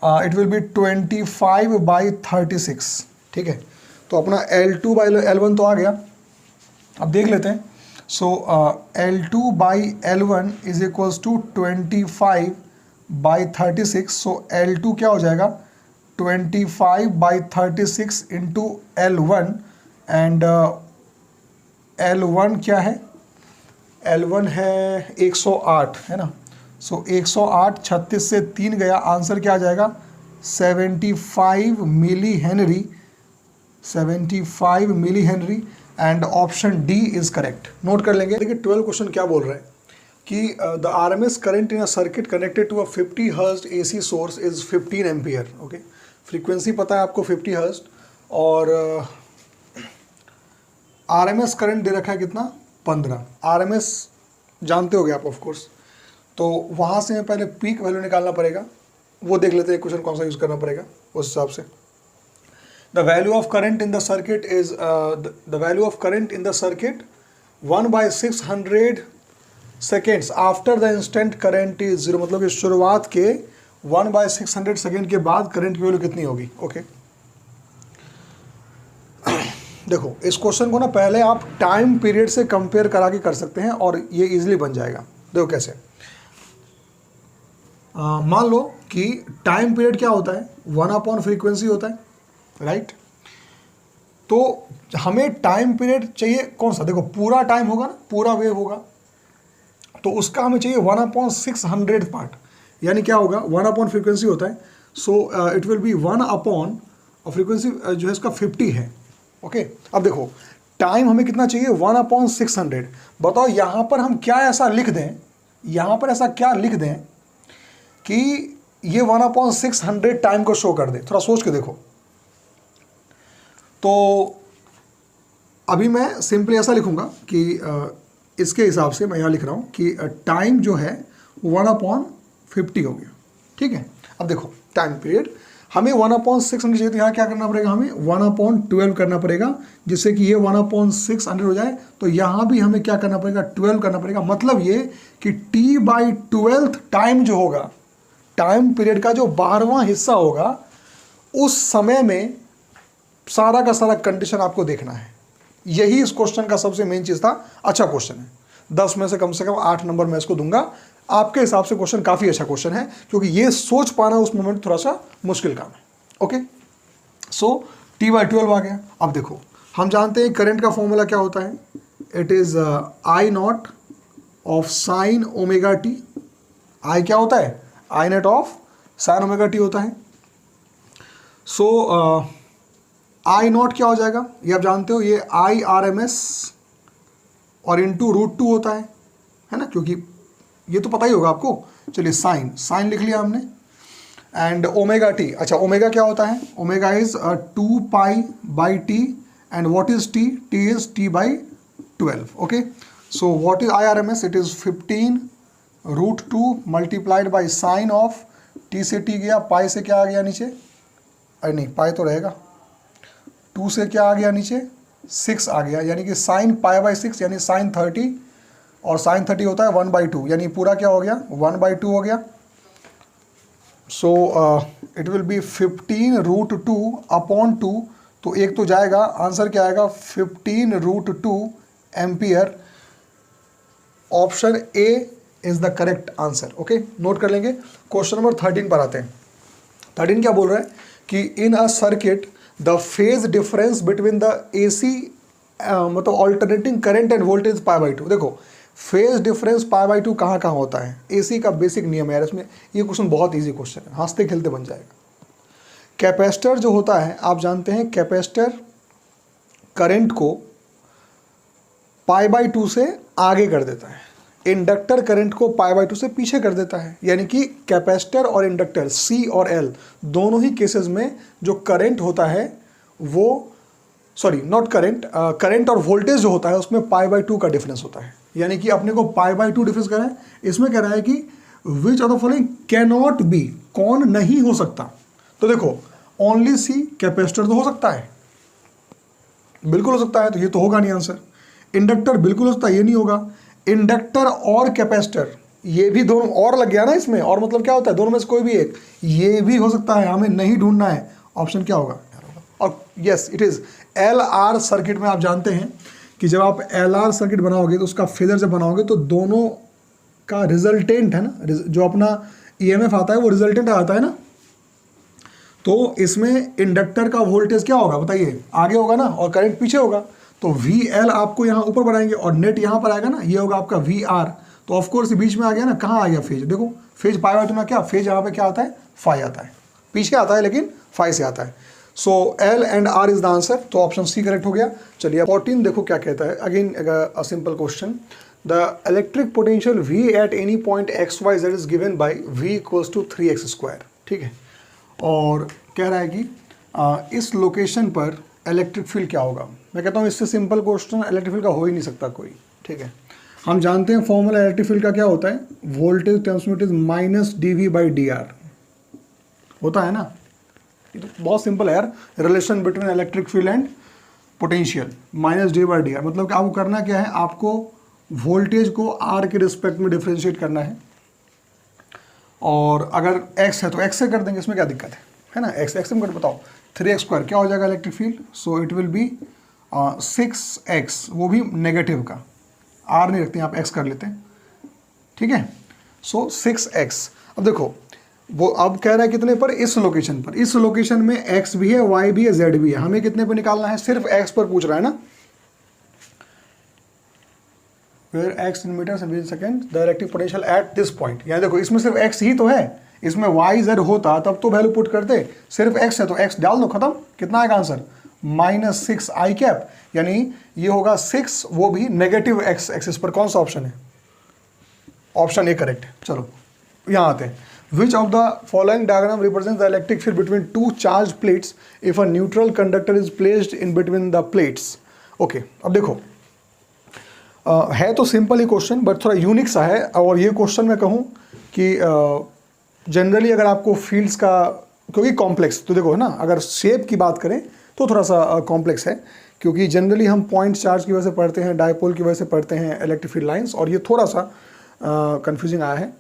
इट विल बी 25/36, ठीक है। तो अपना L2 बाई L1 तो आ गया। अब देख लेते हैं। So L2 by L1 is equals to 25/36। So L2 क्या हो जाएगा? 25/36 इंटू L1, एंड L1 क्या है? L1 है 108, है ना। सो 108, 36 से 3 गया, आंसर क्या आ जाएगा? 75 milli henry, 75 milli henry, and option D is correct. Note कर लेंगे। देखिए 12 क्वेश्चन क्या बोल रहा है कि the RMS current in a circuit connected to a 50 hertz AC source is 15 ampere. Okay, frequency पता है आपको 50 हर्ट्ज, और आरएमएस करंट दे रखा है कितना? 15। आरएमएस जानते होगे आप ऑफ कोर्स, तो वहाँ से हमें पहले पीक वैल्यू निकालना पड़ेगा। वो देख लेते हैं क्वेश्चन कौन सा यूज़ करना पड़ेगा उस हिसाब से। The value of current in the circuit is the value of current in the circuit 1/600 seconds after the instant current is 0। मतलब कि शुरुआत के 1/600 सेकेंड के बाद करंट की वैल्यू कितनी होगी? ओके देखो इस क्वेश्चन को ना पहले आप टाइम पीरियड से कंपेयर करा के कर सकते हैं और ये इजीली बन जाएगा। देखो कैसे, मान लो कि टाइम पीरियड क्या होता है? 1 फ्रीक्वेंसी होता है, राइट। तो हमें टाइम पीरियड चाहिए कौन सा? देखो पूरा टाइम होगा ना, पूरा वेव होगा, तो उसका हमें चाहिए 1/600 पार्ट, यानी क्या होगा? 1 फ्रीक्वेंसी होता है, so it will B 1 frequency जो है इसका 50 है। ओके अब देखो टाइम हमें कितना चाहिए? 1/600। बताओ यहाँ पर हम क्या ऐसा लिख दें, यहाँ पर ऐसा क्या लिख दें कि ये 1/600 टाइम को शो कर दे? थोड़ा सोच के देखो। तो अभी मैं सिंपली ऐसा लिखूंगा कि इसके हिसाब से मैं यहाँ लिख रहा हूँ कि टाइम जो है 1/50 हो गया, ठीक है। अब देखो टाइम पीरियड हमें 1/600 चाहिए, तो यहाँ क्या करना पड़ेगा? हमें 1/12 करना पड़ेगा, जिससे कि ये 1/600 हो जाए। तो यहाँ भी हमें क्या करना पड़ेगा? 12 करना पड़ेगा। मतलब ये कि T/12 टाइम जो होगा, टाइम पीरियड का जो 12वां हिस्सा होगा, उस समय में सारा का सारा कंडीशन आपको देखना है। यही इस क्वेश्चन का सबसे मेन चीज़ था। अच्छा क्वेश्चन है, 10 में से कम 8 नंबर मैं इसको दूंगा। आपके हिसाब से क्वेश्चन काफ़ी अच्छा क्वेश्चन है, क्योंकि ये सोच पाना उस मोमेंट थोड़ा सा मुश्किल काम है। ओके सो T/12 आ गया। अब देखो हम जानते हैं करंट का फॉर्मूला क्या होता है? It is I0 of sine omega T. I क्या होता है? I0 of sine omega T होता है। सो I0 क्या हो जाएगा? ये आप जानते हो, ये IRMS और इंटू √2 होता है ना, क्योंकि ये तो पता ही होगा आपको। चलिए साइन लिख लिया हमने, एंड ओमेगा टी। अच्छा ओमेगा क्या होता है? Omega is 2π/t, and what is T? T is T/12। Okay so what is IRMS? It is 15 √2 multiplied by sine of T से टी गया, पाई से क्या आ गया नीचे? अरे नहीं, पाई तो रहेगा, 2 से क्या आ गया नीचे? 6 आ गया, यानी कि साइन π/6 यानी साइन 30, और साइन 30 होता है 1/2, यानी पूरा क्या हो गया? 1/2 हो गया। सो इट विल बी 15 √2/2। तो एक तो जाएगा, आंसर क्या आएगा? 15 √2 ampere. Option A is the correct answer. Okay note कर लेंगे। क्वेश्चन नंबर 13 पर आते हैं। 13 क्या बोल रहा है कि in a circuit the phase difference between the AC मतलब ऑल्टरनेटिंग करंट एंड वोल्टेज π/2। देखो फेज डिफरेंस π/2 कहाँ कहाँ होता है? AC का बेसिक नियम है यार इसमें। ये क्वेश्चन बहुत इजी क्वेश्चन है, हंसते खेलते बन जाएगा। कैपेसिटर जो होता है, आप जानते हैं कैपेसिटर करंट को π/2 से आगे कर देता है, इंडक्टर करंट को π/2 से पीछे कर देता है। यानी कि कैपेसिटर और इंडक्टर C और L दोनों ही केसेस में जो करंट होता है वो नॉट करंट और वोल्टेज जो होता है उसमें π/2 का डिफरेंस होता है। यानी कि अपने को π/2 डिफरेंस करें, इसमें कह रहा है कि विच of the following cannot be, कौन नहीं हो सकता? तो देखो ओनली सी, कैपेसिटर तो हो सकता है, बिल्कुल हो सकता है, तो ये तो होगा नहीं आंसर। इंडक्टर बिल्कुल हो सकता है, ये नहीं होगा। इंडक्टर और कैपेसिटर, ये भी दोनों और लग गया ना इसमें, और मतलब क्या होता है, दोनों में से कोई भी एक, ये भी हो सकता है, हमें नहीं ढूंढना है। ऑप्शन क्या होगा? और yes it is L R circuit में आप जानते हैं कि जब आप एल आर सर्किट बनाओगे तो उसका फेजर जब बनाओगे तो दोनों का रिजल्टेंट है ना, जो अपना ईएमएफ आता है वो रिजल्टेंट आता है ना, तो इसमें इंडक्टर का वोल्टेज क्या होगा बताइए, आगे होगा ना, और करंट पीछे होगा। तो वी एल आपको यहाँ ऊपर बढ़ाएंगे और नेट यहाँ पर आएगा ना, ये होगा आपका वी आर। तो ऑफकोर्स बीच में आ गया ना, कहाँ आ गया फेज, देखो फेज पाई बाय 2 ना, क्या फेज यहाँ पे क्या आता है, फाई आता है, पीछे आता है लेकिन फाई से आता है। So L and R is the answer, तो ऑप्शन सी करेक्ट हो गया। चलिए 14 देखो क्या कहता है, again a simple question. The electric potential V at any point x y z is given by V equals to 3x², ठीक है। और कह रहा है कि इस लोकेशन पर इलेक्ट्रिक फील्ड क्या होगा। मैं कहता हूँ इससे सिंपल क्वेश्चन इलेक्ट्रिक फील्ड का हो ही नहीं सकता कोई, ठीक है। हम जानते हैं फॉर्मूला इलेक्ट्रिक फील्ड का क्या होता है, वोल्टेज टर्म्स में इट इज -dV/dr होता है ना। ये तो बहुत सिंपल है यार, relation between electric field and potential -dV/dr। मतलब कि आपको करना क्या है, आपको वोल्टेज को r के रिस्पेक्ट में डिफ्रेंशिएट करना है, और अगर x है तो x से कर देंगे, इसमें क्या दिक्कत है ना। x में कर बताओ 3x² क्या हो जाएगा electric field, so it will B 6x, वो भी नेगेटिव का, r नहीं रखते हैं आप, x कर लेते हैं, ठीक है। सो 6x। अब देखो वो अब कह रहा है कितने पर, इस लोकेशन पर, इस लोकेशन में x भी है, y भी है, z भी है, हमें कितने पर निकालना है, सिर्फ x पर पूछ रहा है ना। Where x in meters and second the electric potential at this point, यानी देखो इसमें सिर्फ x ही तो है, इसमें y z होता तब तो वैल्यू पुट करते, सिर्फ x है तो x डाल दो, खत्म। कितना आएगा आंसर, -6i, यानी ये होगा 6, वो भी नेगेटिव x एक्सिस पर। कौन सा ऑप्शन है, ऑप्शन ए करेक्ट। चलो यहाँ आते हैं, विच of the following diagram represent the electric field between two charge plates if a neutral conductor is placed in between the plates. Okay, अब देखो है तो सिंपल ही क्वेश्चन बट थोड़ा यूनिक सा है, और ये क्वेश्चन मैं कहूँ कि जनरली अगर आपको फील्ड्स का, क्योंकि कॉम्प्लेक्स तो देखो है ना, अगर शेप की बात करें तो थोड़ा सा कॉम्प्लेक्स है, क्योंकि जनरली हम पॉइंट चार्ज की वजह से पढ़ते हैं, डायपोल की वजह से पढ़ते हैं इलेक्ट्रिक फील्ड लाइंस, और ये थोड़ा सा कंफ्यूजिंग आया है।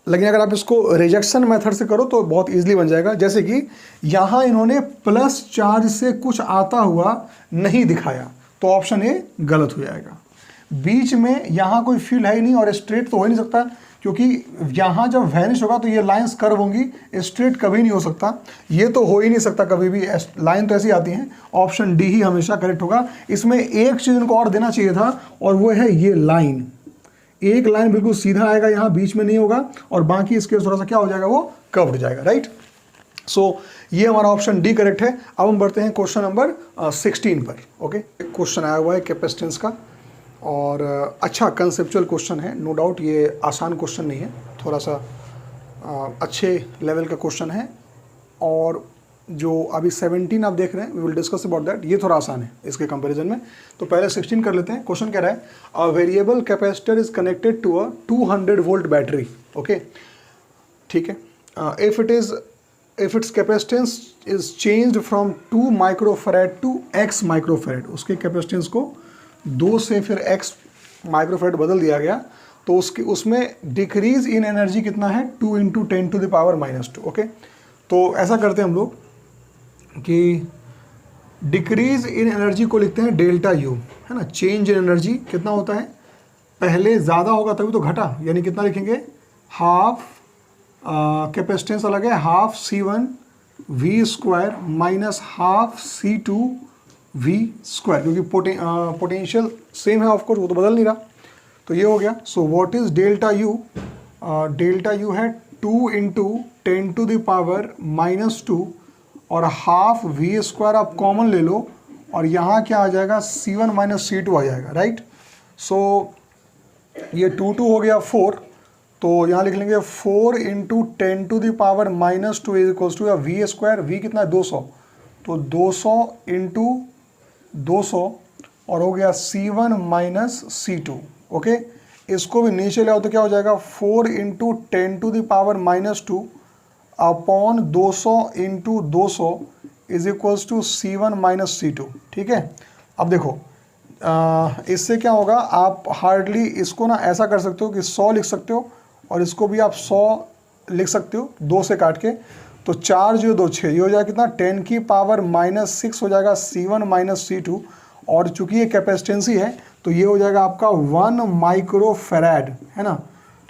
लेकिन अगर आप इसको रिजेक्शन मेथड से करो तो बहुत ईजिली बन जाएगा। जैसे कि यहाँ इन्होंने प्लस चार्ज से कुछ आता हुआ नहीं दिखाया, तो ऑप्शन ए गलत हो जाएगा। बीच में यहाँ कोई फील्ड है ही नहीं, और स्ट्रेट तो हो ही नहीं सकता, क्योंकि यहाँ जब वैनिश होगा तो ये लाइंस कर्व होंगी, स्ट्रेट कभी नहीं हो सकता, ये तो हो ही नहीं सकता कभी भी, लाइन तो ऐसी आती हैं। ऑप्शन डी ही हमेशा करेक्ट होगा। इसमें एक चीज़ इनको और देना चाहिए था, और वो है ये लाइन, एक लाइन बिल्कुल सीधा आएगा, यहाँ बीच में नहीं होगा, और बाकी इसके थोड़ा सा क्या हो जाएगा, वो कर्व हो जाएगा, राइट। सो ये हमारा ऑप्शन डी करेक्ट है। अब हम बढ़ते हैं क्वेश्चन नंबर 16 पर। ओके, क्वेश्चन आया हुआ है कैपेसिटेंस का, और अच्छा कंसेप्चुअल क्वेश्चन है, नो डाउट ये आसान क्वेश्चन नहीं है, थोड़ा सा अच्छे लेवल का क्वेश्चन है। और जो अभी 17 आप देख रहे हैं, we will discuss about that, ये थोड़ा आसान है इसके कंपैरिजन में। तो पहले 16 कर लेते हैं। क्वेश्चन कह रहा है a variable capacitor is connected to a 200 volt battery. Okay, ठीक है। If it's capacitance is changed from 2 microfarad to x microfarad, उसके कैपेसिटेंस को 2 से फिर x माइक्रोफैराड बदल दिया गया, तो उसमें डिक्रीज इन एनर्जी कितना है, 2 × 10⁻²। ओके, तो ऐसा करते हैं हम लोग कि डिक्रीज इन एनर्जी को लिखते हैं डेल्टा यू, है ना। चेंज इन एनर्जी कितना होता है, पहले ज़्यादा होगा तभी तो घटा, यानी कितना लिखेंगे, हाफ कैपेसिटेंस अलग है, half C1 V² minus half C2 V², क्योंकि पोटेंशियल सेम है ऑफकोर्स, वो तो बदल नहीं रहा, तो ये हो गया। So what is delta U, delta U है 2 × 10⁻⁻², और हाफ V² आप कॉमन ले लो, और यहाँ क्या आ जाएगा, C1 माइनस C2 आ जाएगा, राइट। सो ये 2 हो गया 4, तो यहाँ लिख लेंगे 4 × 10⁻⁻² is equals to V², V कितना है 200, तो 200 × 200 और हो गया C1 माइनस C2। ओके, इसको भी नीचे ले आओ तो क्या हो जाएगा 4 into 10⁻⁻² upon 200 into 200 is equals to C1 - C2। ठीक है, अब देखो इससे क्या होगा, आप हार्डली इसको ना ऐसा कर सकते हो कि 100 लिख सकते हो और इसको भी आप 100 लिख सकते हो 2 से काट के। तो 4 0 2 6 ये हो जाएगा कितना 10⁻⁻6 हो जाएगा C1 - C2। और चूंकि ये कैपेसिटेंसी है तो ये हो जाएगा आपका 1 माइक्रोफैराड, है ना।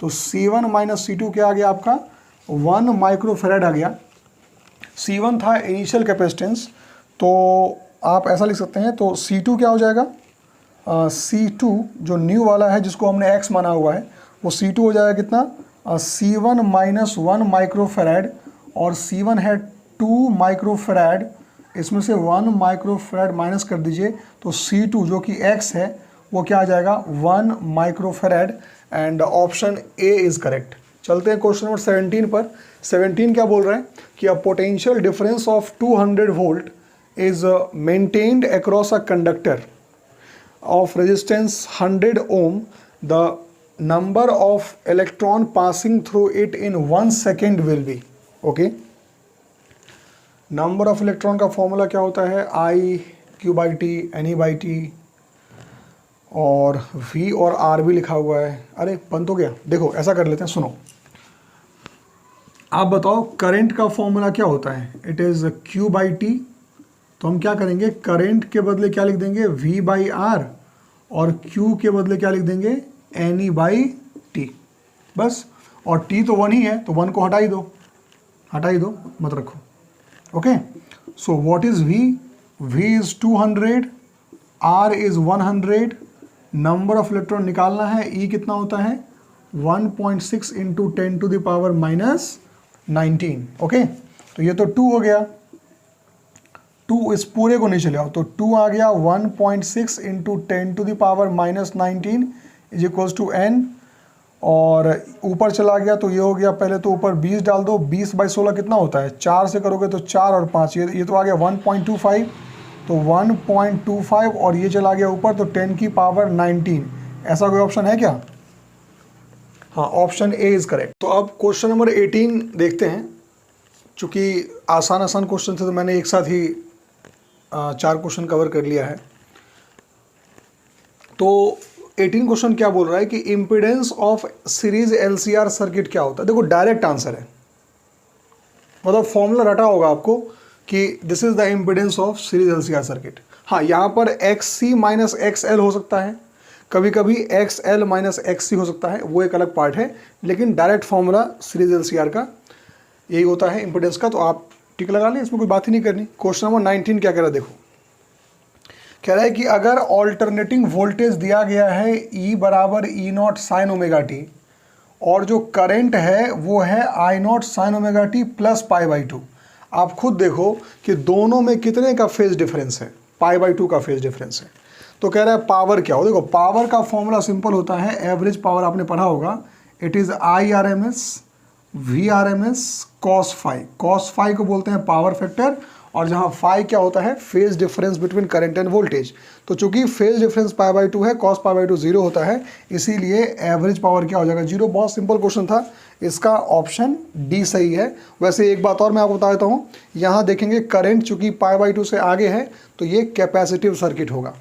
तो C1 - C2 क्या आ गया आपका 1 माइक्रोफैराड आ गया। C1 था इनिशियल कैपेसिटेंस, तो आप ऐसा लिख सकते हैं। तो C2 क्या हो जाएगा, C2 जो न्यू वाला है जिसको हमने X माना हुआ है वो C2 हो जाएगा कितना C1 - 1 माइक्रोफैराड, और C1 है 2 माइक्रोफैराड, इसमें से 1 माइक्रोफैराड माइनस कर दीजिए तो C2 जो कि X है वो क्या आ जाएगा 1 microfarad. And option A is correct. चलते हैं क्वेश्चन नंबर 17 पर। 17 क्या बोल रहे हैं कि a potential difference of 200 volt is maintained across a conductor of resistance 100 ohm, the number of electron passing through it in 1 second will be, okay। number of electron का फॉर्मूला क्या होता है I/Q/T Ne/T, और V और R भी लिखा हुआ है। अरे बंद हो गया, देखो ऐसा कर लेते हैं, सुनो आप बताओ करंट का फॉर्मूला क्या होता है, इट इज़ Q/T। तो हम क्या करेंगे, करंट के बदले क्या लिख देंगे V/R, और Q के बदले क्या लिख देंगे Ne/T, बस। और T तो 1 ही है तो 1 को हटा ही दो, मत रखो, okay. So what is V? V is 200, R is 100, number of electron निकालना है, E कितना होता है 1.6 इंटू 10⁻⁻19, ओके। तो ये तो 2 हो गया, 2 इस पूरे को नीचे ले आओ तो 2 आ गया 1.6 into 10⁻⁻19 is equals to n, और ऊपर चला गया तो ये हो गया, पहले तो ऊपर 20 डाल दो, 20/16 कितना होता है, 4 से करोगे तो 4 और 5 ये तो आ गया 1.25, तो 1.25 और ये चला गया ऊपर तो 10⁻19। ऐसा कोई ऑप्शन है क्या? हाँ, ऑप्शन ए इज़ करेक्ट। तो अब क्वेश्चन नंबर 18 देखते हैं। चूँकि आसान क्वेश्चन थे तो मैंने एक साथ ही 4 क्वेश्चन कवर कर लिया है। तो 18 क्वेश्चन क्या बोल रहा है कि impedance of series LCR circuit क्या होता है। देखो डायरेक्ट आंसर है, मतलब फॉर्मूला रटा होगा आपको कि this is the impedance of series LCR circuit. हाँ, यहाँ पर XC माइनस XL हो सकता है, कभी कभी XL माइनस XC हो सकता है, वो एक अलग पार्ट है, लेकिन डायरेक्ट फॉर्मूला सीरीज LCR का यही होता है इम्पीडेंस का। तो आप टिक लगा लें, इसमें कोई बात ही नहीं करनी। क्वेश्चन नंबर 19 क्या कह रहा है, देखो कह रहा है कि अगर ऑल्टरनेटिंग वोल्टेज दिया गया है E बराबर E0 साइन ओमेगा टी, और जो करंट है वो है I0 sign omega T plus π/2। आप खुद देखो कि दोनों में कितने का फेज डिफरेंस है, π/2 का फेज डिफरेंस है। तो कह रहा है पावर क्या हो। देखो पावर का फॉर्मूला सिंपल होता है, एवरेज पावर आपने पढ़ा होगा, it is IRMS VRMS cos phi। cos phi को बोलते हैं पावर फैक्टर, और जहाँ phi क्या होता है phase difference between current and voltage. तो चूंकि फेज डिफरेंस π/2 है, cos π/2 0 होता है, इसीलिए एवरेज पावर क्या हो जाएगा 0। बहुत सिंपल क्वेश्चन था, इसका ऑप्शन डी सही है। वैसे एक बात और मैं आपको बता देता हूँ, यहाँ देखेंगे करंट चूंकि π/2 से आगे है तो ये कैपेसिटिव सर्किट होगा,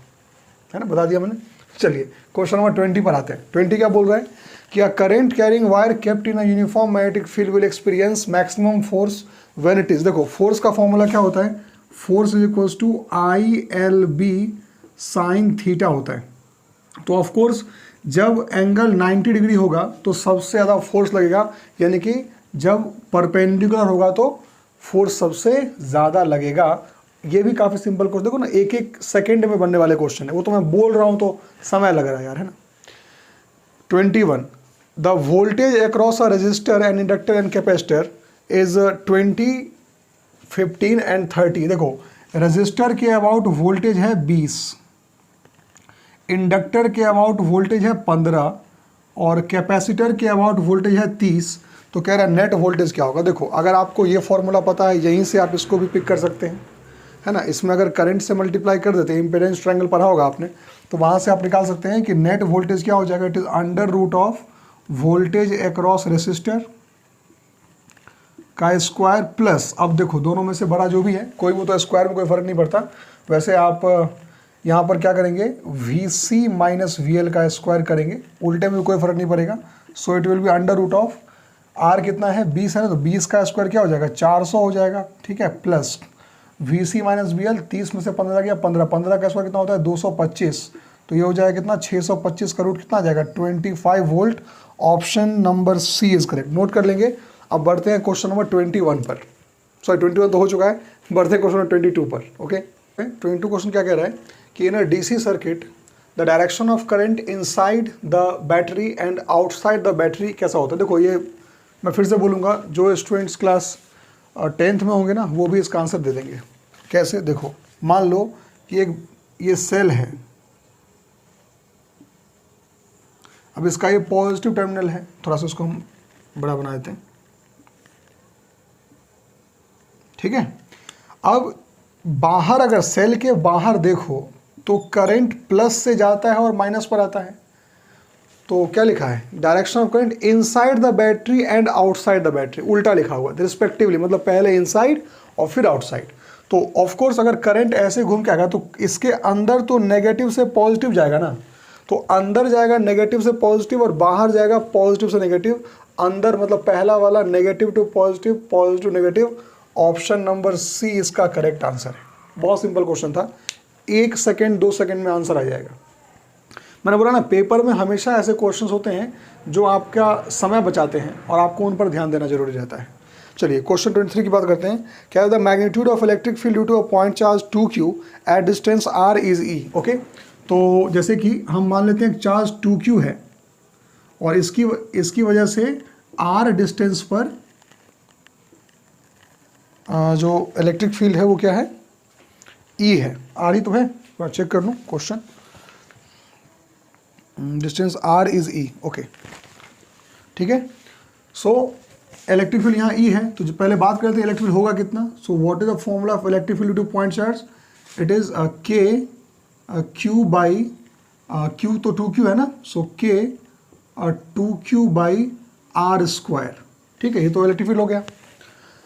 है ना, बता दिया मैंने। चलिए क्वेश्चन नंबर 20 पर आते हैं। 20 क्या बोल रहा है कि a current carrying wire kept in a uniform magnetic field will experience maximum force when it is. देखो फोर्स का फॉर्मूला क्या होता है, force is equals to ILB sine theta होता है। तो ऑफ कोर्स जब एंगल 90 डिग्री होगा तो सबसे ज़्यादा फोर्स लगेगा, यानी कि जब परपेंडिकुलर होगा तो फोर्स सबसे ज़्यादा लगेगा। ये भी काफ़ी सिंपल क्वेश्चन, देखो ना, एक सेकेंड में बनने वाले क्वेश्चन है, वो तो मैं बोल रहा हूँ तो समय लग रहा है यार, है ना। 21 the voltage across a resistor and inductor and capacitor is 20, 15 and 30। देखो रजिस्टर के अबाउट वोल्टेज है 20, इंडक्टर के अबाउट वोल्टेज है 15, और कैपेसिटर के अबाउट वोल्टेज है 30। तो कह रहा है नेट वोल्टेज क्या होगा। देखो अगर आपको ये फॉर्मूला पता है, यहीं से आप इसको भी पिक कर सकते हैं, है ना, इसमें अगर करंट से मल्टीप्लाई कर देते हैं, इम्पीडेंस ट्रायंगल पढ़ा होगा आपने, तो वहाँ से आप निकाल सकते हैं कि नेट वोल्टेज क्या हो जाएगा, it is under root of voltage across resistor का स्क्वायर प्लस, अब देखो दोनों में से बड़ा जो भी है, कोई वो तो स्क्वायर में कोई फर्क नहीं पड़ता, वैसे आप यहाँ पर क्या करेंगे, VC माइनस VL का स्क्वायर करेंगे, उल्टे में भी कोई फर्क नहीं पड़ेगा। So it will be under root of, R कितना है 20 है ना, तो 20 का स्क्वायर क्या हो जाएगा 400 हो जाएगा, ठीक है, प्लस VC माइनस VL 30 में से 15 गया 15, 15 का स्क्वायर कितना होता है 225, तो ये हो जाएगा कितना 625 का रूट कितना आ जाएगा 25 volt. Option number C is correct, note कर लेंगे। अब बढ़ते हैं क्वेश्चन नंबर 21 पर, सॉरी 21 तो हो चुका है, बढ़ते हैं क्वेश्चन नंबर 22 पर। ओके 22 क्वेश्चन क्या कह रहा है कि in a DC circuit the direction of current inside the battery and outside the battery कैसा होता है। देखो ये मैं फिर से बोलूँगा, जो स्टूडेंट्स क्लास 10th में होंगे ना वो भी इसका आंसर दे देंगे। कैसे, देखो मान लो कि एक ये सेल है, अब इसका ये पॉजिटिव टर्मिनल है, थोड़ा सा इसको हम बड़ा बना देते हैं, ठीक है। अब बाहर अगर सेल के बाहर देखो तो करंट प्लस से जाता है और माइनस पर आता है, तो क्या लिखा है direction of current inside the battery and outside the battery, उल्टा लिखा हुआ है रिस्पेक्टिवली, मतलब पहले इनसाइड और फिर आउटसाइड। तो ऑफ कोर्स अगर करंट ऐसे घूम के आएगा तो इसके अंदर तो नेगेटिव से पॉजिटिव जाएगा ना, तो अंदर जाएगा नेगेटिव से पॉजिटिव और बाहर जाएगा पॉजिटिव से नेगेटिव। अंदर मतलब पहला वाला negative to positive, positive negative, option number C इसका करेक्ट आंसर है। बहुत सिंपल क्वेश्चन था, 1 सेकेंड 2 सेकेंड में आंसर आ जाएगा। मैंने बोला ना पेपर में हमेशा ऐसे क्वेश्चंस होते हैं जो आपका समय बचाते हैं और आपको उन पर ध्यान देना जरूरी रहता है। चलिए क्वेश्चन 23 की बात करते हैं। क्या है the magnitude of electric field due to a point charge 2q at distance r is e। Okay, तो जैसे कि हम मान लेते हैं चार्ज 2q है और इसकी वजह से r डिस्टेंस पर जो इलेक्ट्रिक फील्ड है वो क्या है, E है, r ही तो है, चेक कर लूँ question, distance r is e। Okay ठीक है, सो इलेक्ट्रिक फील्ड यहाँ E है, तो जो पहले बात करते हैं इलेक्ट्रिक फील्ड होगा कितना। So what is the formula of electric field two point charge, it is k q by q तो 2q है ना, सो k 2q by r square, ठीक है, ये तो इलेक्ट्रिक फील्ड हो गया।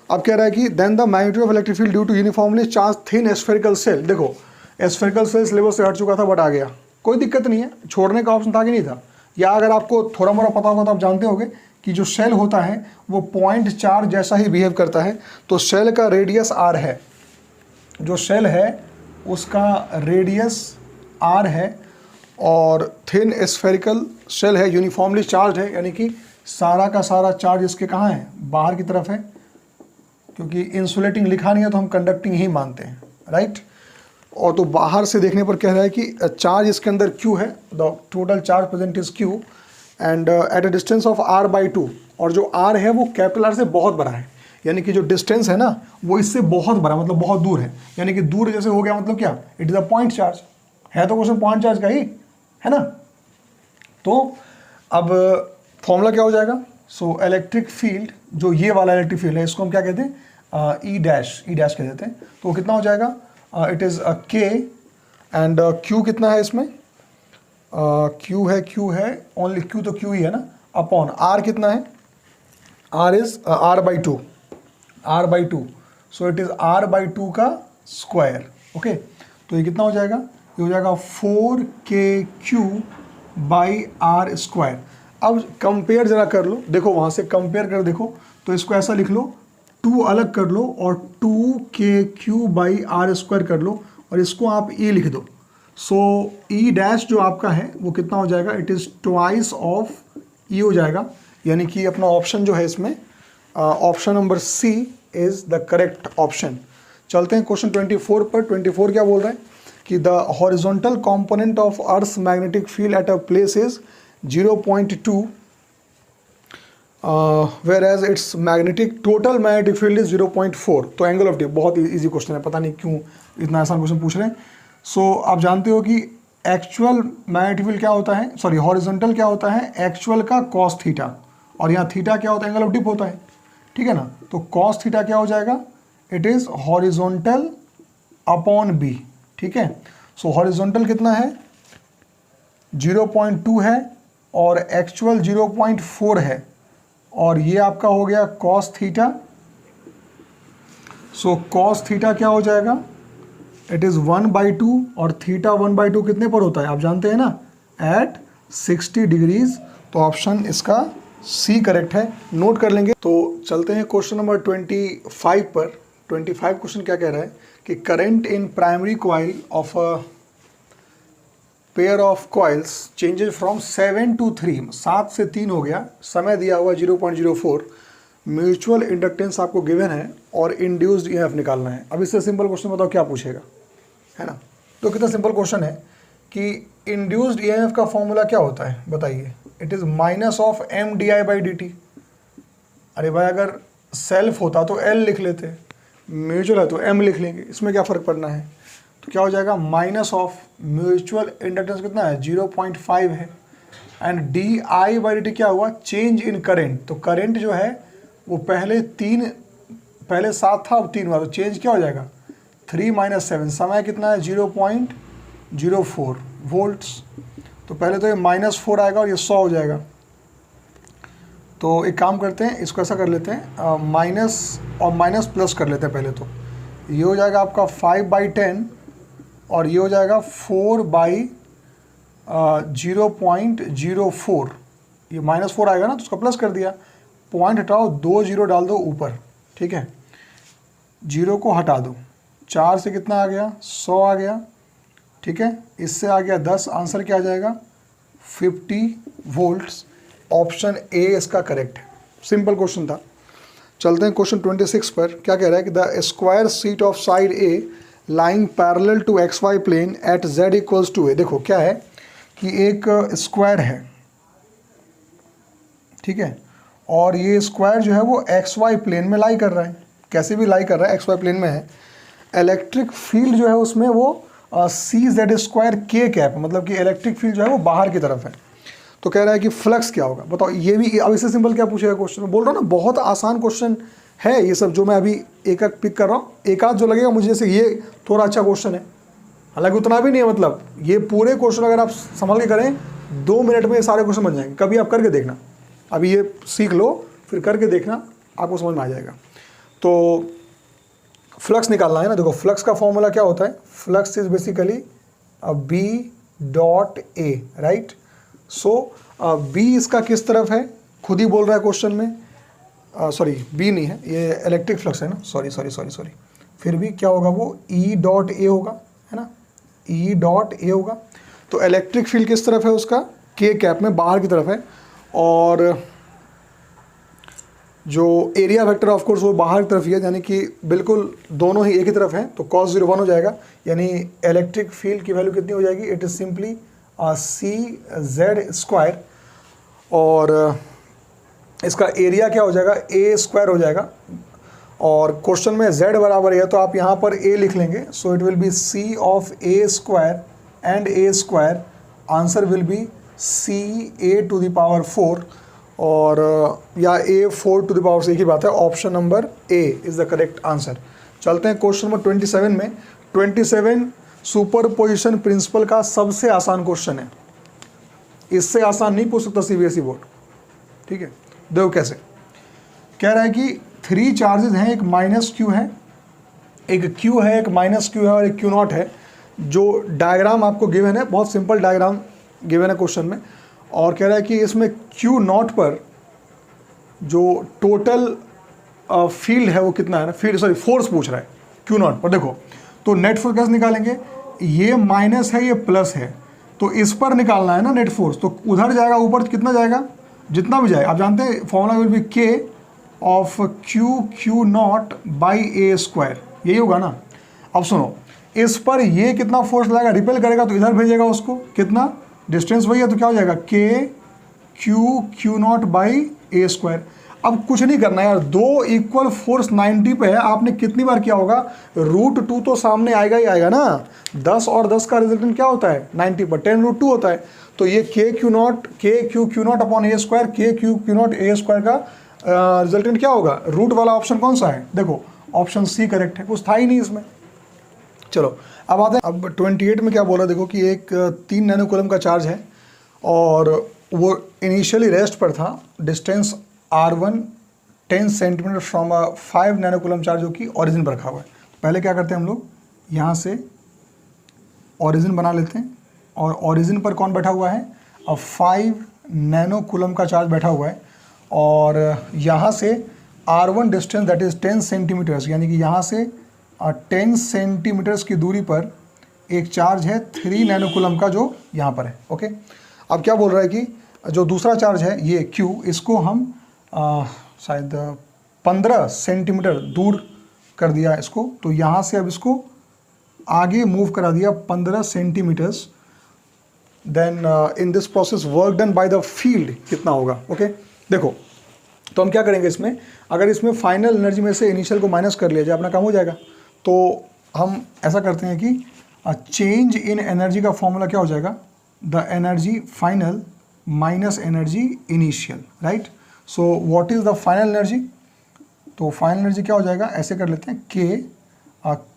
अब कह रहा है कि then the magnitude of electric field due to uniformly charge thin spherical shell. देखो स्फेरिकल सेल सिलेबस से हट चुका था बट आ गया, कोई दिक्कत नहीं है, छोड़ने का ऑप्शन था कि नहीं था, या अगर आपको थोड़ा मोड़ा पता होगा तो आप जानते होंगे कि जो शेल होता है वो पॉइंट चार्ज जैसा ही बिहेव करता है। तो शेल का रेडियस r है, जो शेल है उसका रेडियस r है और थिन स्फेरिकल शेल है, यूनिफॉर्मली चार्ज है, यानी कि सारा का सारा चार्ज इसके कहाँ है, बाहर की तरफ है, क्योंकि इंसुलेटिंग लिखा नहीं है तो हम कंडक्टिंग ही मानते हैं, राइट। और तो बाहर से देखने पर कह रहा है कि चार्ज इसके अंदर Q है, the total charge present is Q and at a distance of r/2, और जो r है वो कैपिटल R से बहुत बड़ा है, यानी कि जो डिस्टेंस है ना वो इससे बहुत बड़ा, मतलब बहुत दूर है, यानी कि दूर जैसे हो गया, मतलब क्या, it is a point charge है, तो क्वेश्चन पॉइंट चार्ज का ही है ना। तो अब फॉर्मूला क्या हो जाएगा, सो इलेक्ट्रिक फील्ड, जो ये वाला इलेक्ट्रिक फील्ड है इसको हम क्या कहते हैं, ई डैश कह देते हैं, तो कितना हो जाएगा, it is k and q कितना है इसमें, q है ओनली q, तो q ही है ना, अपॉन r कितना है, r is r/2, so it is r/2 का स्क्वायर। ओके, तो ये कितना हो जाएगा, ये हो जाएगा 4kq बाई r स्क्वायर। अब कंपेयर जरा कर लो, देखो वहाँ से कंपेयर कर देखो, तो इसको ऐसा लिख लो, 2 अलग कर लो और 2kq बाई r स्क्वायर कर लो और इसको आप e लिख दो। सो e डैश जो आपका है वो कितना हो जाएगा, it is twice of e हो जाएगा, यानी कि अपना ऑप्शन जो है इसमें option number C is the correct option. चलते हैं क्वेश्चन 24 पर। 24 क्या बोल रहा है कि the horizontal component of earth magnetic field at a place is 0.2 whereas its magnetic total magnetic field is 0.4। तो एंगल ऑफ डी, बहुत इजी क्वेश्चन है, पता नहीं क्यों इतना आसान क्वेश्चन पूछ रहे हैं। सो आप जानते हो कि एक्चुअल मैग्नेटिक फील्ड क्या होता है, सॉरी हॉरिजॉन्टल क्या होता है, एक्चुअल का cos थीटा, और यहाँ थीटा क्या होता है, एंगल ऑफ डिप होता है, ठीक है ना। तो cos थीटा क्या हो जाएगा, it is horizontal upon B, ठीक है। सो हॉरिजॉन्टल कितना है 0.2 है और एक्चुअल 0.4 है, और ये आपका हो गया cos theta. So cos theta क्या हो जाएगा, इट इज़ 1/2 और थीटा 1/2 कितने पर होता है आप जानते हैं ना, एट 60 डिग्रीज। तो ऑप्शन इसका सी करेक्ट है, नोट कर लेंगे। तो चलते हैं क्वेश्चन नंबर 25 पर। 25 क्वेश्चन क्या कह रहा है कि current in primary coil of a pair of coils changes from 7 to 3, 7 से 3 हो गया, समय दिया हुआ 0.04, म्यूचुअल इंडक्टेंस आपको गिवन है और इंड्यूस्ड ईएमएफ निकालना है। अब इससे सिंपल क्वेश्चन बताओ क्या पूछेगा, है ना। तो कितना सिंपल क्वेश्चन है कि इंड्यूस्ड ईएमएफ का फॉर्मूला क्या होता है बताइए, it is minus of M D I by D T. अरे भाई अगर सेल्फ होता तो एल लिख लेते, म्यूचुअल है तो एम लिख लेंगे, इसमें क्या फ़र्क पड़ना है। तो क्या हो जाएगा माइनस ऑफ म्यूचुअल इंडक्टेंस कितना है 0.5 है, and D I by D T क्या हुआ चेंज इन करेंट। तो करेंट जो है वो पहले 7 था अब 3 हुआ, तो चेंज क्या हो जाएगा 3 - 7, समय कितना है 0.04 वोल्ट्स। तो पहले तो ये -4 आएगा और ये 100 हो जाएगा। तो एक काम करते हैं, इसको ऐसा कर लेते हैं, माइनस और माइनस प्लस कर लेते हैं पहले। तो ये हो जाएगा आपका 5/10 और ये हो जाएगा 4/0.04। ये -4 आएगा ना तो उसका प्लस कर दिया, पॉइंट हटाओ, 2 0 डाल दो ऊपर, ठीक है, 0 को हटा दो, 4 से कितना आ गया 100 आ गया, ठीक है, इससे आ गया 10, आंसर क्या आ जाएगा 50 वोल्ट्स। ऑप्शन ए इसका करेक्ट है, सिंपल क्वेश्चन था। चलते हैं क्वेश्चन 26 पर। क्या कह रहा है कि the square sheet of side a lying parallel to x y plane at z equals to a. देखो क्या है कि एक स्क्वायर है, ठीक है, और ये स्क्वायर जो है वो एक्स वाई प्लेन में लाई कर रहा है, कैसे भी लाई कर रहा है, एक्स वाई प्लेन में है। इलेक्ट्रिक फील्ड जो है उसमें वो CZ² K कैप, मतलब कि इलेक्ट्रिक फील्ड जो है वो बाहर की तरफ है। तो कह रहा है कि फ्लक्स क्या होगा बताओ। ये भी अब इससे सिंपल क्या पूछेगा क्वेश्चन, बोल रहा हूँ ना बहुत आसान क्वेश्चन है ये सब जो मैं अभी एक एक पिक कर रहा हूँ। एक आध जो लगेगा मुझे जैसे ये थोड़ा अच्छा क्वेश्चन है, हालांकि उतना भी नहीं है, मतलब ये पूरे क्वेश्चन अगर आप संभल के करें 2 मिनट में ये सारे क्वेश्चन बन जाएंगे। कभी आप करके देखना, अभी ये सीख लो फिर करके देखना, आपको समझ में आ जाएगा। तो फ्लक्स निकालना है ना, देखो फ्लक्स का फॉर्मूला क्या होता है, flux is basically B.A, right. So B इसका किस तरफ है खुद ही बोल रहा है क्वेश्चन में, सॉरी B नहीं है, ये इलेक्ट्रिक फ्लक्स है ना, सॉरी, फिर भी क्या होगा वो E.A होगा, है ना, E.A होगा। तो इलेक्ट्रिक फील्ड किस तरफ है उसका, K कैप में बाहर की तरफ है, और जो एरिया वेक्टर ऑफ कोर्स वो बाहर की तरफ ही है, यानी कि बिल्कुल दोनों ही एक ही तरफ हैं, तो cos 0 1 हो जाएगा, यानी इलेक्ट्रिक फील्ड की वैल्यू कितनी हो जाएगी, इट इज़ सिंपली CZ², और इसका एरिया क्या हो जाएगा A² हो जाएगा, और क्वेश्चन में Z बराबर है तो आप यहाँ पर A लिख लेंगे, सो it will B C of A² and A², answer will be CA⁴, और या A⁴ से एक ही बात है, option number A is the correct answer. चलते हैं क्वेश्चन नंबर 27 में। 27 सुपरपोजिशन प्रिंसिपल का सबसे आसान क्वेश्चन है, इससे आसान नहीं पूछ सकता सीबीएसई बोर्ड, ठीक है। देखो कैसे कह रहा है कि 3 चार्जेस हैं, एक -q है, एक q है, एक -q है और एक q0 है। जो डायग्राम आपको गिवन है, बहुत सिंपल डायग्राम गिवन है क्वेश्चन में, और कह रहा है कि इसमें Q0 पर जो टोटल फील्ड है वो कितना है ना, फोर्स पूछ रहा है Q0 पर। देखो तो नेट फोर्स कैसे निकालेंगे, ये माइनस है ये प्लस है, तो इस पर निकालना है ना नेट फोर्स, तो उधर जाएगा ऊपर कितना जाएगा, जितना भी जाए, आप जानते हैं formula will be K of Q0 by A², यही होगा ना। अब सुनो, इस पर ये कितना फोर्स लगाएगा, रिपेल करेगा तो इधर भेजेगा उसको, कितना डिस्टेंस वही है, तो क्या हो जाएगा Q0 बाई A²। अब कुछ नहीं करना यार, 2 इक्वल फोर्स 90 पे है, आपने कितनी बार किया होगा, √2 तो सामने आएगा ही आएगा ना, 10 और 10 का रिजल्टेंट क्या होता है 90 पर 10√2 होता है, तो ये Q0 upon A², Q0 A² का रिजल्टेंट क्या होगा, रूट वाला ऑप्शन कौन सा है, देखो ऑप्शन सी करेक्ट है, कुछ था ही नहीं इसमें। चलो अब आते हैं, अब 28 में क्या बोला देखो कि एक 3 नैनो कूलम का चार्ज है और वो इनिशियली रेस्ट पर था, distance R1 10 centimetre from 5 nano coulomb charge जो कि ओरिजिन पर रखा हुआ है। पहले क्या करते हैं हम लोग, यहाँ से ओरिजिन बना लेते हैं और ओरिजिन पर कौन बैठा हुआ है, अब 5 नैनो कूलम का चार्ज बैठा हुआ है और यहाँ से R1 distance that is 10 centimetres, यानी कि यहाँ से 10 सेंटीमीटर्स की दूरी पर एक चार्ज है 3 नैनो कूलम का जो यहाँ पर है। ओके, अब क्या बोल रहा है कि जो दूसरा चार्ज है ये Q, इसको हम शायद 15 सेंटीमीटर दूर कर दिया इसको, तो यहाँ से अब इसको आगे मूव करा दिया 15 centimetres. Then in this process work done by the field कितना होगा। ओके, देखो तो हम क्या करेंगे इसमें, अगर इसमें फाइनल एनर्जी में से इनिशियल को माइनस कर लिया जाए अपना काम हो जाएगा। तो हम ऐसा करते हैं कि चेंज इन एनर्जी का फॉर्मूला क्या हो जाएगा, the energy final minus energy initial, right. So what is the final energy, तो फाइनल एनर्जी क्या हो जाएगा, ऐसे कर लेते हैं K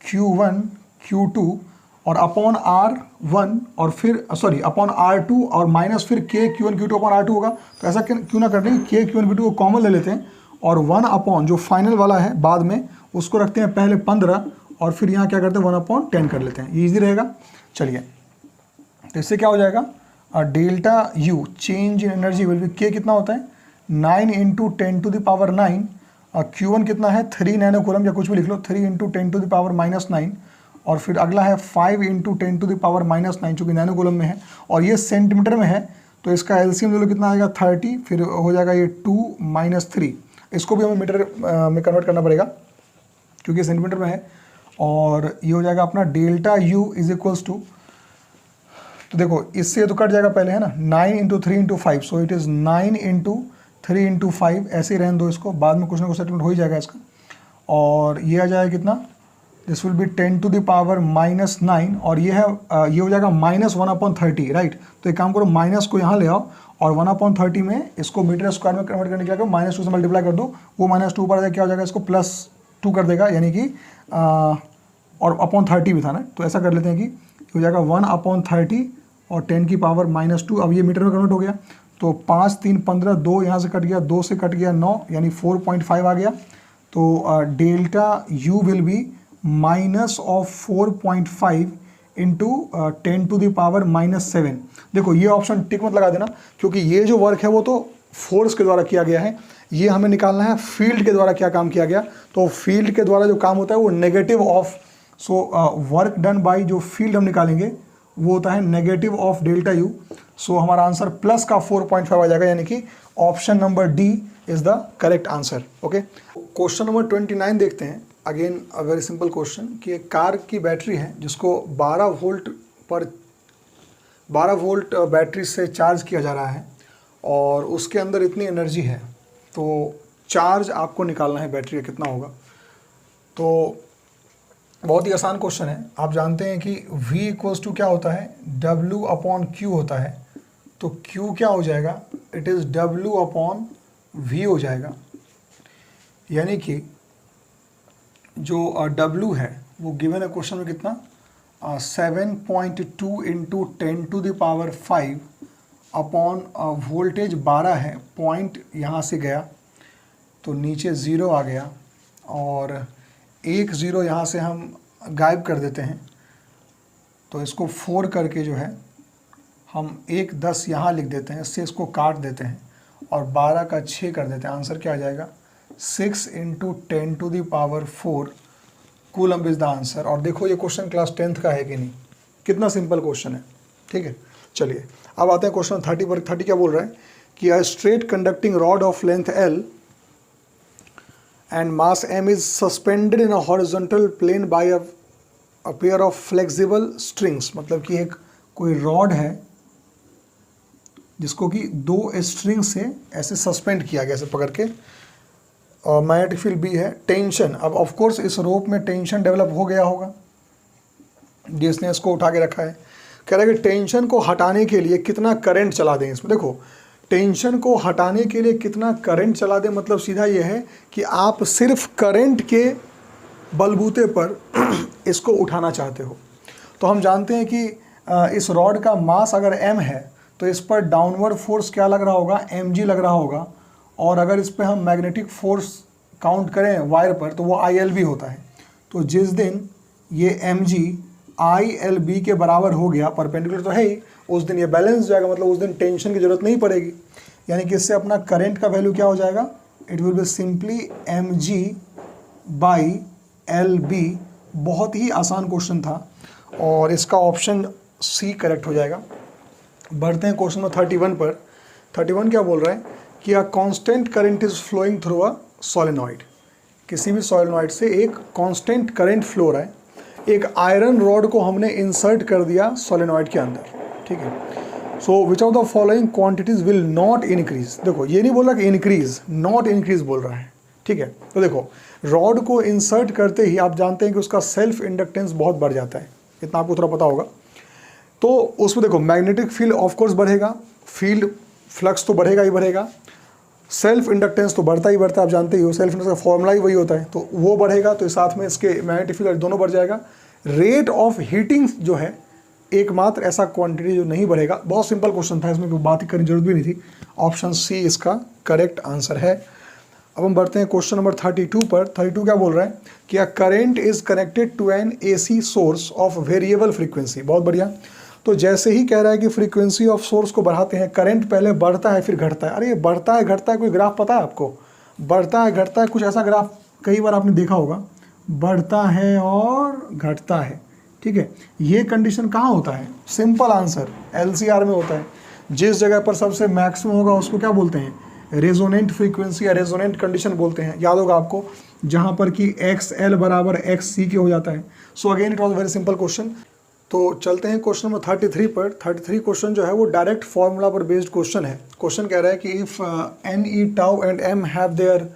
Q1 Q2 और अपॉन R1 और फिर सॉरी अपॉन R2 और माइनस फिर K Q1 Q2 upon R2 होगा। तो ऐसा क्यों ना करते हैं, K Q1 Q2 को कॉमन ले लेते हैं और 1 अपॉन जो फाइनल वाला है बाद में उसको रखते हैं पहले 15 और फिर यहाँ क्या करते हैं 1 अपॉन 10 कर लेते हैं, ये ईजी रहेगा। चलिए तो इससे क्या हो जाएगा, delta U change in energy will be, K कितना होता है 9 into 10 to the power 9, Q1 कितना है 3 नैनो कूलम या कुछ भी लिख लो, 3 इंटू 10 टू द पावर -9 और फिर अगला है 5 इंटू 10 टू द पावर -9 चूँकि नैनो कूलम में है और ये सेंटीमीटर में है तो इसका एलसीएम ले लो कितना आएगा 30, फिर हो जाएगा ये 2 - 3, इसको भी हमें मीटर में कन्वर्ट करना पड़ेगा क्योंकि सेंटीमीटर में है और ये हो जाएगा अपना delta U is equals to, तो देखो इससे तो कट जाएगा पहले है ना, 9 into 3 into 5, so it is 9 into 3 into 5, ऐसे ही रहने दो इसको, बाद में कुछ ना कुछ सेटलमेंट हो ही जाएगा इसका। और ये आ जाएगा कितना, this will be 10 to the power -9 और ये है ये हो जाएगा -1/30, राइट। तो एक काम करो माइनस को यहाँ ले आओ और 1/30 में इसको मीटर स्क्वायर में कन्वर्ट करने के लिए -2 से मल्टीप्लाई कर दो, वो -2 पर क्या हो जाएगा, इसको +2 कर देगा, यानी कि और अपॉन 30 भी था ना, तो ऐसा कर लेते हैं कि हो जाएगा 1/30 और 10 की पावर -2, अब ये मीटर में कन्वर्ट हो गया तो 5 3 15, 2 यहाँ से कट गया, 2 से कट गया 9, यानी 4.5 आ गया। तो delta U will be -4.5 into 10 to the power -7। देखो ये ऑप्शन टिक मत लगा देना क्योंकि ये जो वर्क है वो तो फोर्स के द्वारा किया गया है, ये हमें निकालना है फील्ड के द्वारा क्या काम किया गया। तो फील्ड के द्वारा जो काम होता है वो negative of, so work done bye जो फील्ड हम निकालेंगे वो होता है नेगेटिव ऑफ डेल्टा U। सो हमारा आंसर प्लस का 4.5 आ जाएगा, यानी कि option number D is the correct answer. Okay, question number 29 देखते हैं। Again a very simple question कि एक कार की बैटरी है जिसको 12 वोल्ट बैटरी से चार्ज किया जा रहा है और उसके अंदर इतनी एनर्जी है, तो चार्ज आपको निकालना है बैटरी का कितना होगा। तो बहुत ही आसान क्वेश्चन है, आप जानते हैं कि V इक्वल्स टू क्या होता है, W/Q होता है। तो Q क्या हो जाएगा, इट इज़ W/V हो जाएगा, यानी कि जो W है वो गिवन है क्वेश्चन में कितना 7.2 into 10 to the power 5 upon voltage 12 है, पॉइंट यहाँ से गया तो नीचे 0 आ गया और 1 0 यहाँ से हम गायब कर देते हैं, तो इसको 4 करके जो है हम 1 10 यहाँ लिख देते हैं, इससे इसको काट देते हैं और 12 का 6 कर देते हैं। आंसर क्या आ जाएगा 6 into 10 to the power 4 coulomb is the answer. और देखो ये क्वेश्चन क्लास 10th का है कि नहीं, कितना सिंपल क्वेश्चन है। ठीक है, चलिए अब आते हैं क्वेश्चन 30 पर। 30 क्या बोल रहा है कि a straight conducting rod of length L and mass m is suspended in a horizontal plane by a pair of flexible strings। मतलब कि एक कोई रॉड है जिसको कि 2 स्ट्रिंग से ऐसे सस्पेंड किया गया, ऐसे पकड़ के, और मैग्नेटिक फील्ड B है, टेंशन। अब ऑफ कोर्स इस रोप में टेंशन डेवलप हो गया होगा जिसने इसको उठा के रखा है। कह रहा है कि टेंशन को हटाने के लिए कितना करंट चला दें इसमें। देखो टेंशन को हटाने के लिए कितना करंट चला दें, मतलब सीधा ये है कि आप सिर्फ करंट के बलबूते पर इसको उठाना चाहते हो। तो हम जानते हैं कि इस रॉड का मास अगर m है तो इस पर डाउनवर्ड फोर्स क्या लग रहा होगा, mg लग रहा होगा। और अगर इस पर हम मैग्नेटिक फोर्स काउंट करें वायर पर तो वो ILB होता है। तो जिस दिन ये mg ILB के बराबर हो गया, परपेंडिकुलर तो है ही, उस दिन ये बैलेंस हो जाएगा, मतलब उस दिन टेंशन की जरूरत नहीं पड़ेगी। यानी कि इससे अपना करंट का वैल्यू क्या हो जाएगा, it will be simply mg/LB। बहुत ही आसान क्वेश्चन था और इसका ऑप्शन सी करेक्ट हो जाएगा। बढ़ते हैं क्वेश्चन नंबर 31 पर। 31 क्या बोल रहा है कि a constant current is flowing through a solenoid. किसी भी सोलेनॉइड से एक कांस्टेंट करंट फ्लो रहा है। एक आयरन रॉड को हमने इंसर्ट कर दिया सोलेनॉइड के अंदर, ठीक है। So which of the following quantities will not increase. देखो ये नहीं बोल रहा कि इंक्रीज, नॉट इंक्रीज बोल रहा है, ठीक है। तो देखो रॉड को इंसर्ट करते ही आप जानते हैं कि उसका सेल्फ इंडक्टेंस बहुत बढ़ जाता है, इतना आपको थोड़ा पता होगा। तो उसमें देखो मैग्नेटिक फील्ड ऑफ कोर्स बढ़ेगा, फील्ड फ्लक्स तो बढ़ेगा ही बढ़ेगा, सेल्फ इंडक्टेंस तो बढ़ता ही बढ़ता है, आप जानते ही हो, सेल्फ इंडक्टेंस का फॉर्मूला ही वही होता है। तो वो बढ़ेगा तो साथ में इसके मैग्नेटिक फील्ड दोनों बढ़ जाएगा। रेट ऑफ हीटिंग जो है एकमात्र ऐसा क्वांटिटी जो नहीं बढ़ेगा। बहुत सिंपल क्वेश्चन था, इसमें कोई बात करने की जरूरत भी नहीं थी। ऑप्शन सी इसका करेक्ट आंसर है। अब हम बढ़ते हैं क्वेश्चन नंबर 32 पर। 32 क्या बोल रहा है कि a current is connected to an AC source of variable frequency. बहुत बढ़िया। तो जैसे ही कह रहा है कि फ्रीक्वेंसी ऑफ सोर्स को बढ़ाते हैं, करंट पहले बढ़ता है फिर घटता है। अरे ये बढ़ता है घटता है, कोई ग्राफ पता है आपको? बढ़ता है घटता है, कुछ ऐसा ग्राफ कई बार आपने देखा होगा, बढ़ता है और घटता है, ठीक है। ये कंडीशन कहाँ होता है? सिंपल आंसर LCR में होता है। जिस जगह पर सबसे मैक्सिमम होगा उसको क्या बोलते हैं? रेजोनेंट फ्रीक्वेंसी या रेजोनेंट कंडीशन बोलते हैं। याद होगा आपको, जहाँ पर कि XL बराबर XC के हो जाता है। So again it was very simple question. तो चलते हैं क्वेश्चन नंबर 33 पर। 33 क्वेश्चन जो है वो डायरेक्ट फॉर्मूला पर बेस्ड क्वेश्चन है। क्वेश्चन कह रहा है कि if NE tau and M have their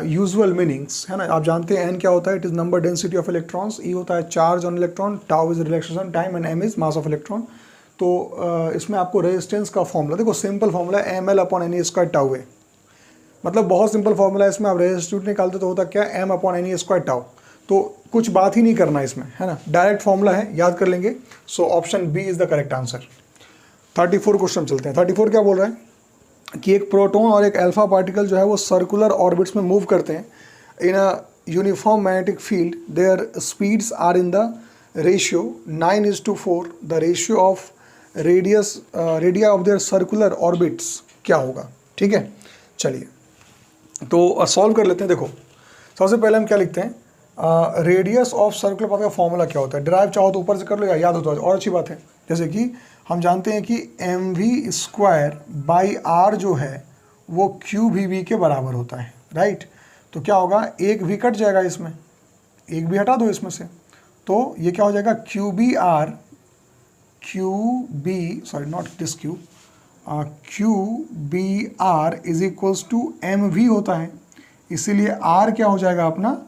usual meanings, है ना। आप जानते हैं N क्या होता है, it is number density of electrons, E होता है charge on electron, tau is relaxation time and M is mass of electron. तो इसमें आपको रेजिस्टेंस का फॉर्मूला देखो, सिंपल फॉर्मूला ML/NE² टाउ है। मतलब बहुत सिंपल फॉर्मूला है। इसमें आप रेजिस्टिविटी निकालते तो होता क्या, M/NE² टाउ। तो कुछ बात ही नहीं करना इसमें, है ना, डायरेक्ट फॉर्मूला है, याद कर लेंगे। So option B is the correct answer. 34 question चलते हैं। 34 क्या बोल रहा है कि एक प्रोटॉन और एक अल्फा पार्टिकल जो है वो सर्कुलर ऑर्बिट्स में मूव करते हैं in a uniform magnetic field. Their speeds are in the ratio 9:4। The ratio of radii of their circular orbits क्या होगा, ठीक है। चलिए तो सॉल्व कर लेते हैं। देखो सबसे पहले हम क्या लिखते हैं, रेडियस ऑफ सर्कुलर पाथ का फॉर्मूला क्या होता है। ड्राइव चाहो तो ऊपर से कर लो या याद हो तो और अच्छी बात है। जैसे कि हम जानते हैं कि mv²/r जो है वो QVB के बराबर होता है, राइट। तो क्या होगा, एक भी कट जाएगा इसमें, एक भी हटा दो इसमें से, तो ये क्या हो जाएगा QBR is equals to mv होता है, इसीलिए r क्या हो जाएगा अपना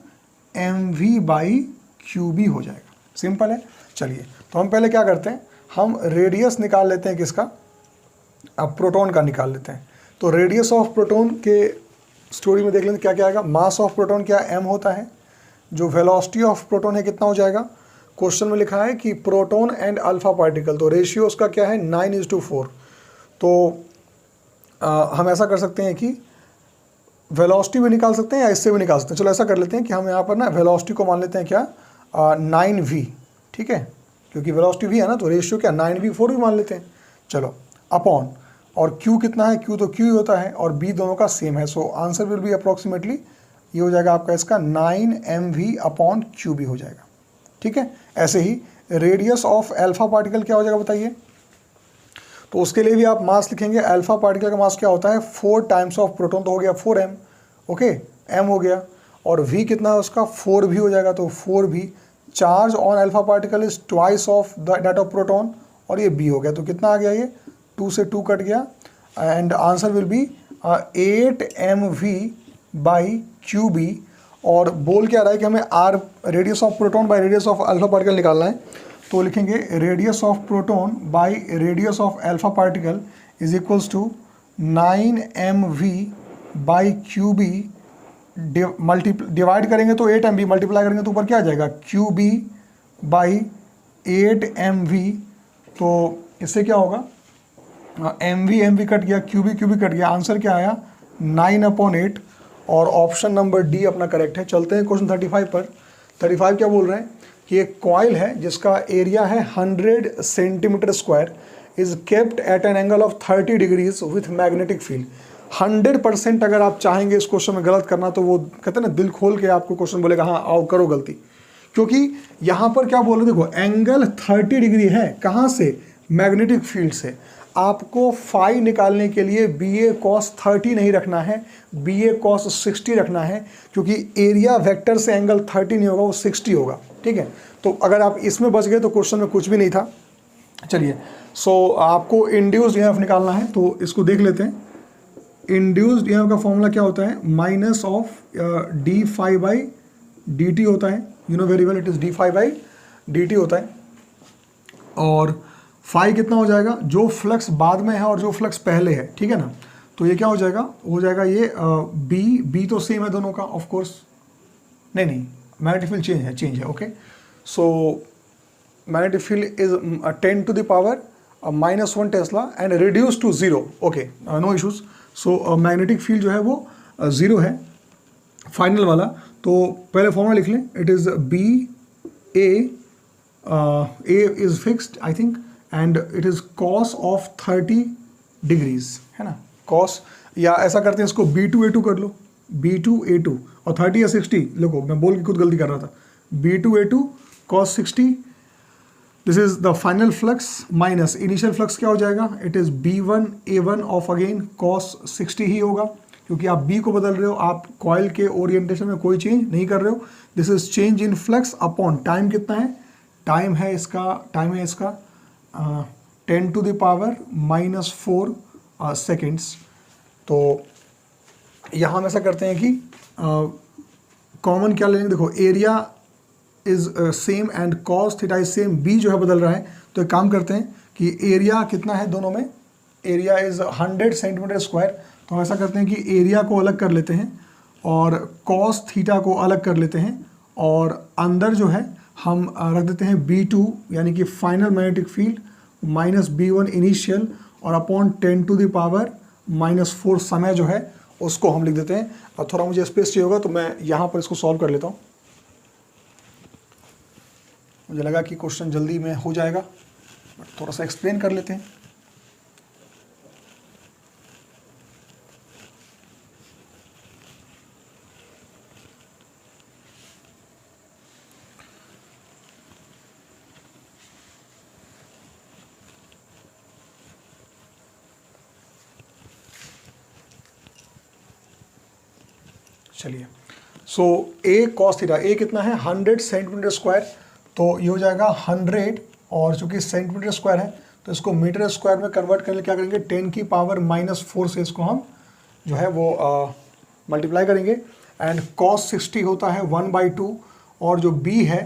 mv/QB हो जाएगा। सिंपल है। चलिए तो हम पहले क्या करते हैं, हम रेडियस निकाल लेते हैं किसका, अब प्रोटॉन का निकाल लेते हैं। तो रेडियस ऑफ प्रोटॉन के स्टोरी में देख लेते क्या क्या आएगा। मास ऑफ प्रोटॉन क्या m होता है, जो वेलोसिटी ऑफ प्रोटॉन है कितना हो जाएगा। क्वेश्चन में लिखा है कि प्रोटॉन एंड अल्फा पार्टिकल, तो रेशियो उसका क्या है 9:4। तो हम ऐसा कर सकते हैं कि वेलोसिटी भी निकाल सकते हैं या इससे भी निकाल सकते हैं। चलो ऐसा कर लेते हैं कि हम यहाँ पर ना वेलोसिटी को मान लेते हैं क्या 9v, ठीक है, क्योंकि वेलोसिटी v है ना, तो रेशियो क्या 9v/4 भी मान लेते हैं। चलो अपॉन, और q कितना है, q तो q ही होता है और b दोनों का सेम है। So answer will be approximately ये हो जाएगा आपका इसका 9mv/QB हो जाएगा, ठीक है। ऐसे ही रेडियस ऑफ अल्फा पार्टिकल क्या हो जाएगा बताइए। तो उसके लिए भी आप मास लिखेंगे। अल्फा पार्टिकल का मास क्या होता है 4 टाइम्स ऑफ प्रोटॉन, तो हो गया 4m, ओके, m हो गया, और v कितना है उसका 4v हो जाएगा, तो 4v। Charge on alpha particle is twice of that of proton, और ये b हो गया, तो कितना आ गया, ये 2 से 2 कट गया, and answer will be 8mv/QB। और बोल क्या रहा है कि हमें r radius of proton by radius of alpha particle निकालना है। तो लिखेंगे radius of proton by radius of alpha particle is equals to 9mv/QB divide करेंगे तो 8 MV, मल्टीप्लाई करेंगे तो ऊपर क्या आ जाएगा QB बाई 8 MV। तो इससे क्या होगा, MV कट गया, QB कट गया, आंसर क्या आया 9/8। और ऑप्शन नंबर डी अपना करेक्ट है। चलते हैं क्वेश्चन 35 पर। 35 क्या बोल रहे हैं कि एक कॉइल है जिसका एरिया है 100 centimetre square, is kept at an angle of 30 degrees with magnetic field. 100% अगर आप चाहेंगे इस क्वेश्चन में गलत करना तो वो कहते हैं ना दिल खोल के आपको क्वेश्चन बोलेगा हाँ आओ करो गलती, क्योंकि यहाँ पर क्या बोल रहे देखो एंगल 30 डिग्री है, कहाँ से, मैग्नेटिक फील्ड से। आपको फाई निकालने के लिए BA cos 30 नहीं रखना है, BA cos 60 रखना है, क्योंकि एरिया वेक्टर से एंगल 30 नहीं होगा, वो 60 होगा। ठीक है, तो अगर आप इसमें बच गए तो क्वेश्चन में कुछ भी नहीं था। चलिए, सो आपको इंड्यूस्ड EMF निकालना है, तो इसको देख लेते हैं। इंड्यूस्ड EMF का फॉर्मूला क्या होता है, माइनस ऑफ d∅/dt होता है। You know very well it is d∅/dt होता है। और फाई कितना हो जाएगा, जो फ्लक्स बाद में है और जो फ्लक्स पहले है, ठीक है ना, तो ये क्या हो जाएगा ये बी तो सेम है दोनों का ऑफ कोर्स, नहीं मैग्नेटिक फील्ड चेंज है। Okay, so magnetic field is 10 to the power -1 tesla and reduce to 0। Okay, no issues. So magnetic field जो है वो 0 है फाइनल वाला। तो पहले फॉर्मूला लिख लें, it is A is fixed I think and it is cos of 30 degrees, है ना, cos, या ऐसा करते हैं इसको B2A2 कर लो, B2A2, और 30 या 60 देखो मैं बोल के खुद गलती कर रहा था, B2A2 cos 60, this is the final flux minus initial flux क्या हो जाएगा, it is B1A1 of again cos 60 ही होगा, क्योंकि आप B को बदल रहे हो, आप कॉइल के ओरिएंटेशन में कोई चेंज नहीं कर रहे हो। This is change in flux upon time कितना है, टाइम है इसका 10 to the power -4 सेकेंड्स। तो यहाँ हम ऐसा करते हैं कि कॉमन क्या लेंगे, देखो area is same and cos theta is same, B जो है बदल रहा है, तो एक काम करते हैं कि एरिया कितना है दोनों में, एरिया इज 100 सेंटीमीटर स्क्वायर, तो हम ऐसा करते हैं कि एरिया को अलग कर लेते हैं और cos थीटा को अलग कर लेते हैं, और अंदर जो है हम रख देते हैं B2 यानी कि final magnetic field -B1 initial और अपॉन 10 to the power -4 समय जो है उसको हम लिख देते हैं। और थोड़ा मुझे स्पेस चाहिए होगा तो मैं यहाँ पर इसको सॉल्व कर लेता हूँ, मुझे लगा कि क्वेश्चन जल्दी में हो जाएगा, बट थोड़ा सा एक्सप्लेन कर लेते हैं। चलिए, सो A cos थीटा, A कितना है 100 सेंटीमीटर स्क्वायर, तो ये हो जाएगा 100, और चूंकि सेंटीमीटर स्क्वायर है तो इसको मीटर स्क्वायर में कन्वर्ट करने क्या करेंगे, 10 की पावर -4 से इसको हम जो है वो मल्टीप्लाई करेंगे, एंड cos 60 होता है 1/2, और जो B है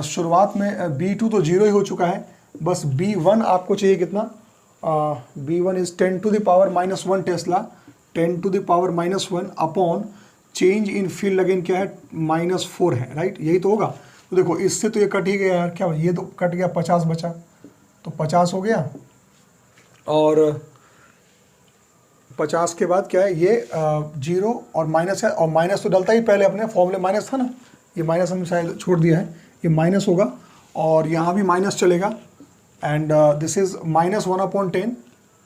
शुरुआत में B2 तो 0 ही हो चुका है, बस B1 आपको चाहिए कितना, B1 is 10 to the power -1 Tesla, 10 to the power -1 upon change in field again क्या है -4 है, राइट, यही तो होगा। तो देखो इससे तो ये कट ही गया यार, क्या ये तो कट गया, 50 बचा, तो 50 हो गया, और 50 के बाद क्या है ये 0 और माइनस है, और माइनस तो डलता ही पहले अपने फॉर्मूले माइनस था ना, ये माइनस हमने शायद छोड़ दिया है, ये माइनस होगा और यहाँ भी माइनस चलेगा, and this is -1/10,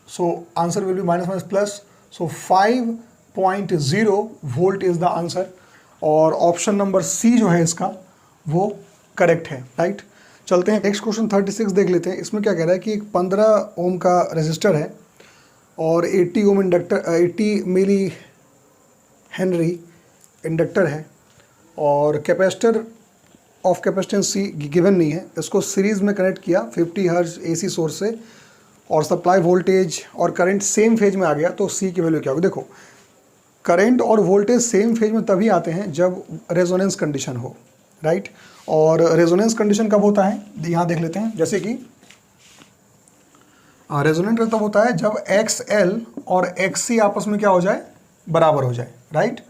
so answer will be minus plus, so 5.0 volt is the answer, और ऑप्शन नंबर सी जो है इसका वो करेक्ट है, राइट। चलते हैं नेक्स्ट क्वेश्चन 36 देख लेते हैं। इसमें क्या कह रहा है कि एक 15 ओम का रेजिस्टर है और 80 ohm inductor, 80 milli henry inductor है, और capacitor of capacitance C given नहीं है, इसको सीरीज़ में कनेक्ट किया 50 हर्ट्ज AC सोर्स से, और सप्लाई वोल्टेज और करंट सेम फेज में आ गया, तो सी की वैल्यू क्या होगी। देखो करंट और वोल्टेज सेम फेज में तभी आते हैं जब रेजोनेंस कंडीशन हो, राइट, और रेजोनेंस कंडीशन कब होता है यहाँ देख लेते हैं, जैसे कि रेजोनेंट तब होता है जब XL और XC आपस में क्या हो जाए, बराबर हो जाए, राइट।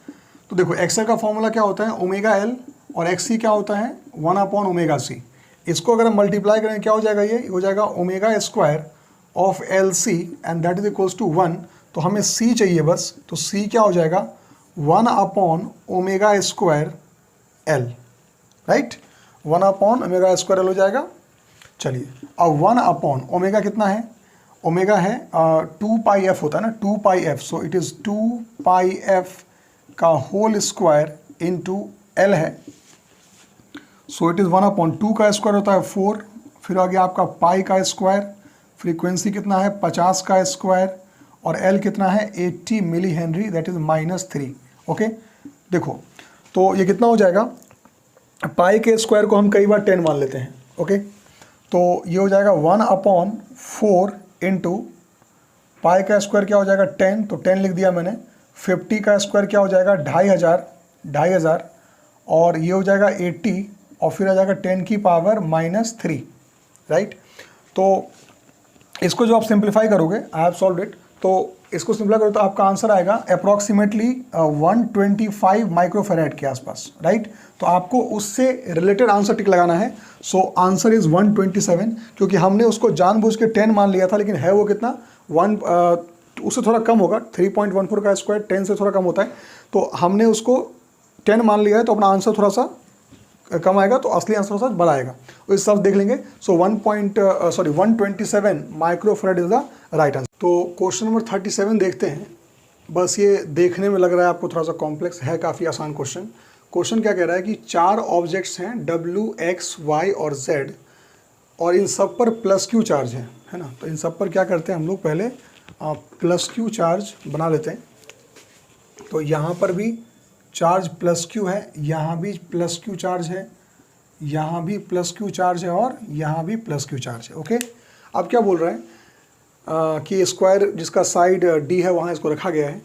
तो देखो एक्सएल का फॉर्मूला क्या होता है, ओमेगा एल, और एक्स सी क्या होता है 1/ओमेगा सी। इसको अगर हम मल्टीप्लाई करें क्या हो जाएगा, ये हो जाएगा omega square of L C and that is equals to 1। तो हमें सी चाहिए बस, तो सी क्या हो जाएगा 1/ओमेगा स्क्वायर एल, राइट, 1/ओमेगा स्क्वायर एल हो जाएगा। चलिए अब 1/ओमेगा कितना है, ओमेगा है 2 पाई एफ होता है ना, 2 pi F, so it is 2 pi F का होल स्क्वायर इंटू एल है, सो इट इज़ 1/2 का स्क्वायर होता है 4, फिर आ गया आपका पाई का स्क्वायर, फ्रीक्वेंसी कितना है 50 का स्क्वायर, और एल कितना है 80 milli henry, that is -3। Okay देखो तो ये कितना हो जाएगा, पाई के स्क्वायर को हम कई बार 10 मान लेते हैं। ओके तो ये हो जाएगा 1/4 इंटू पाई का स्क्वायर क्या हो जाएगा 10, तो 10 लिख दिया मैंने। 50 का स्क्वायर क्या हो जाएगा 2500, और ये हो जाएगा 80, और फिर आ जाएगा 10 की पावर -3, राइट। तो इसको जो आप सिंप्लीफाई करोगे, आई हैव सॉल्व्ड इट, तो इसको सिंप्लीफाई करो तो आपका आंसर आएगा अप्रॉक्सीमेटली 125 माइक्रोफेरेड के आसपास, राइट। तो आपको उससे रिलेटेड आंसर टिक लगाना है। सो आंसर इज़ 127, क्योंकि हमने उसको जानबूझ के 10 मान लिया था, लेकिन है वो कितना उससे थोड़ा कम होगा, 3.14 का स्क्वायर 10 से थोड़ा कम होता है, तो हमने उसको 10 मान लिया है, तो अपना आंसर थोड़ा सा कम आएगा, तो असली आंसर थोड़ा सा बड़ा आएगा। तो इस सब देख लेंगे। सो 127 microfarad is the right answer. तो क्वेश्चन नंबर 37 देखते हैं। बस ये देखने में लग रहा है आपको थोड़ा सा कॉम्प्लेक्स है, काफ़ी आसान क्वेश्चन। क्वेश्चन क्या कह रहा है कि 4 ऑब्जेक्ट्स हैं W, X, Y और Z, और इन सब पर +Q चार्ज है ना। तो इन सब पर क्या करते हैं हम लोग, पहले +Q चार्ज बना लेते हैं। तो यहाँ पर भी चार्ज +Q है, यहाँ भी +Q चार्ज है, यहाँ भी +Q चार्ज है, और यहाँ भी +Q चार्ज है। ओके अब क्या बोल रहे हैं कि स्क्वायर जिसका साइड D है वहाँ इसको रखा गया है,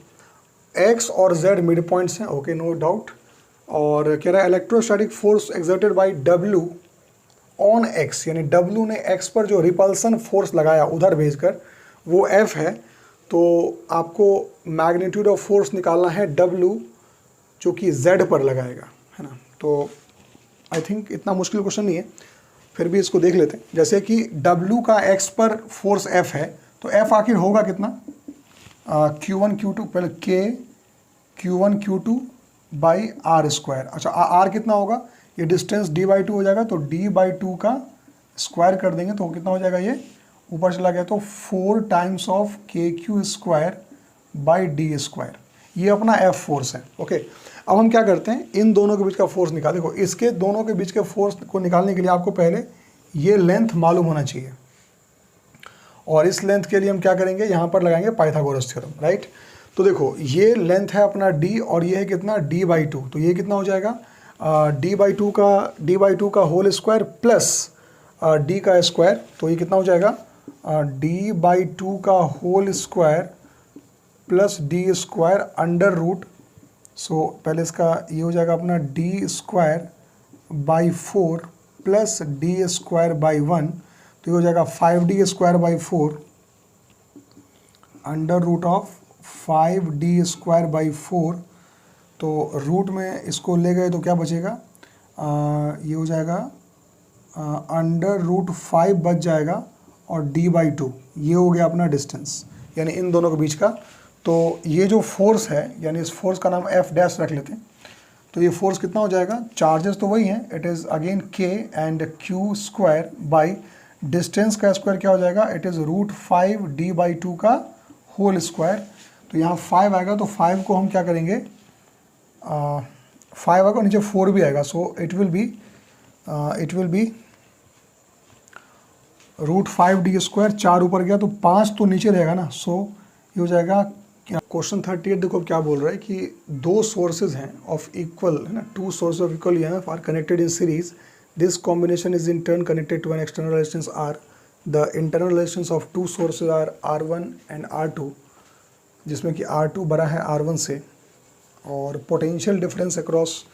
X और Z मिड पॉइंट्स हैं, ओके नो डाउट। और कह रहा है electrostatic force exerted by W on X, यानी W ने X पर जो रिपल्सन फोर्स लगाया उधर भेजकर वो F है। तो आपको मैग्नीट्यूड ऑफ फोर्स निकालना है W जो कि Z पर लगाएगा, है ना। तो आई थिंक इतना मुश्किल क्वेश्चन नहीं है, फिर भी इसको देख लेते हैं। जैसे कि W का X पर फोर्स F है, तो F आखिर होगा कितना, Q1 Q2, पहले Q1 Q2 by R square. अच्छा R कितना होगा, ये डिस्टेंस D/2 हो जाएगा, तो D/2 का स्क्वायर कर देंगे तो कितना हो जाएगा, ये ऊपर चला गया, तो 4 times of KQ square by D square. ये अपना F फोर्स है। ओके अब हम क्या करते हैं, इन दोनों के बीच का फोर्स निकाल। देखो इसके दोनों के बीच के फोर्स को निकालने के लिए आपको पहले ये लेंथ मालूम होना चाहिए, और इस लेंथ के लिए हम क्या करेंगे, यहाँ पर लगाएंगे पाइथागोरस थ्योरम, राइट। तो देखो ये लेंथ है अपना D, और ये है कितना D/2, तो ये कितना हो जाएगा D/2 का होल स्क्वायर प्लस D का स्क्वायर, तो ये कितना हो जाएगा D/2 का whole square plus D square under root. So पहले इसका ये हो जाएगा अपना D square by 4 plus D square by 1, तो ये हो जाएगा 5D square by 4 under root of 5D square by 4। तो रूट में इसको ले गए तो क्या बचेगा, ये हो जाएगा अंडर रूट 5 बच जाएगा, और D/2 ये हो गया अपना डिस्टेंस, यानी इन दोनों के बीच का। तो ये जो फोर्स है, यानी इस फोर्स का नाम F डैश रख लेते हैं। तो ये फोर्स कितना हो जाएगा, चार्जेस तो वही हैं, it is again K and Q square by distance का स्क्वायर क्या हो जाएगा, इट इज़ √5 D/2 का होल स्क्वायर। तो यहाँ 5 आएगा, तो 5 को हम क्या करेंगे, 5 आएगा, नीचे 4 भी आएगा, सो it will B √5D square, 4 ऊपर गया तो 5 तो नीचे रहेगा ना, सो ये हो जाएगा क्या। क्वेश्चन 38 देखो क्या बोल रहा है कि 2 सोर्सेज हैं ऑफ इक्वल, है ना, 2 sources of equal EMF are connected in series, this combination is in turn connected to an external resistance R, the internal resistance of 2 sources are R1 and R2, जिसमें कि R2 बड़ा है R1 से, और potential difference across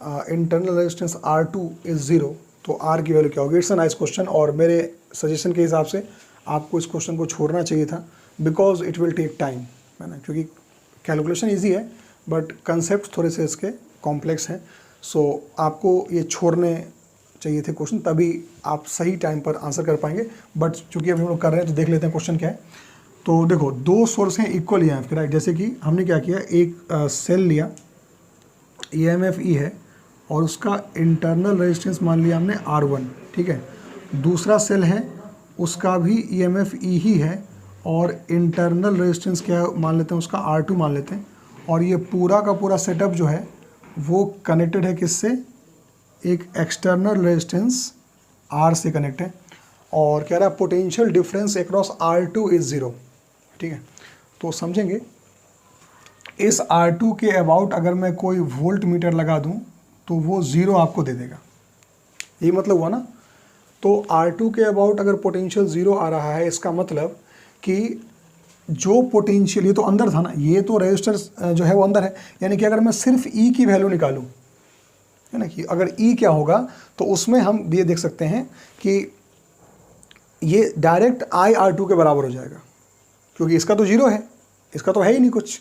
internal resistance R2 is 0, तो R की वैल्यू क्या होगी। इट्स अ नाइस क्वेश्चन, और मेरे सजेशन के हिसाब से आपको इस क्वेश्चन को छोड़ना चाहिए था, because it will take time, है ना, क्योंकि कैलकुलेशन ईजी है बट कंसेप्ट थोड़े से इसके कॉम्प्लेक्स हैं। सो आपको ये छोड़ने चाहिए थे क्वेश्चन, तभी आप सही टाइम पर आंसर कर पाएंगे। बट चूंकि अभी हम लोग कर रहे हैं तो देख लेते हैं क्वेश्चन क्या है। तो देखो, दो सोर्स हैं इक्वल ईएमएफ के, राइट। जैसे कि हमने क्या किया, एक सेल लिया, ईएमएफ ई है, और उसका इंटरनल रेजिस्टेंस मान लिया हमने R1, ठीक है। दूसरा सेल है, उसका भी ईएमएफ ई ही है, और इंटरनल रेजिस्टेंस क्या मान लेते हैं, उसका R2 मान लेते हैं। और ये पूरा का पूरा सेटअप जो है वो कनेक्टेड है किससे, एक एक्सटर्नल रेजिस्टेंस R से कनेक्ट है, और कह रहा है potential difference across R2 is 0, ठीक है। तो समझेंगे, इस R2 के अबाउट अगर मैं कोई वोल्ट मीटर लगा दूं तो वो 0 आपको दे देगा, यही मतलब हुआ ना। तो R2 के अबाउट अगर पोटेंशियल 0 आ रहा है, इसका मतलब कि जो पोटेंशियल, ये तो अंदर था ना, ये तो रेजिस्टर जो है वो अंदर है, यानी कि अगर मैं सिर्फ E की वैल्यू निकालूं, है ना, कि अगर E क्या होगा तो उसमें हम ये देख सकते हैं कि ये डायरेक्ट IR2 के बराबर हो जाएगा, क्योंकि इसका तो 0 है, इसका तो है ही नहीं कुछ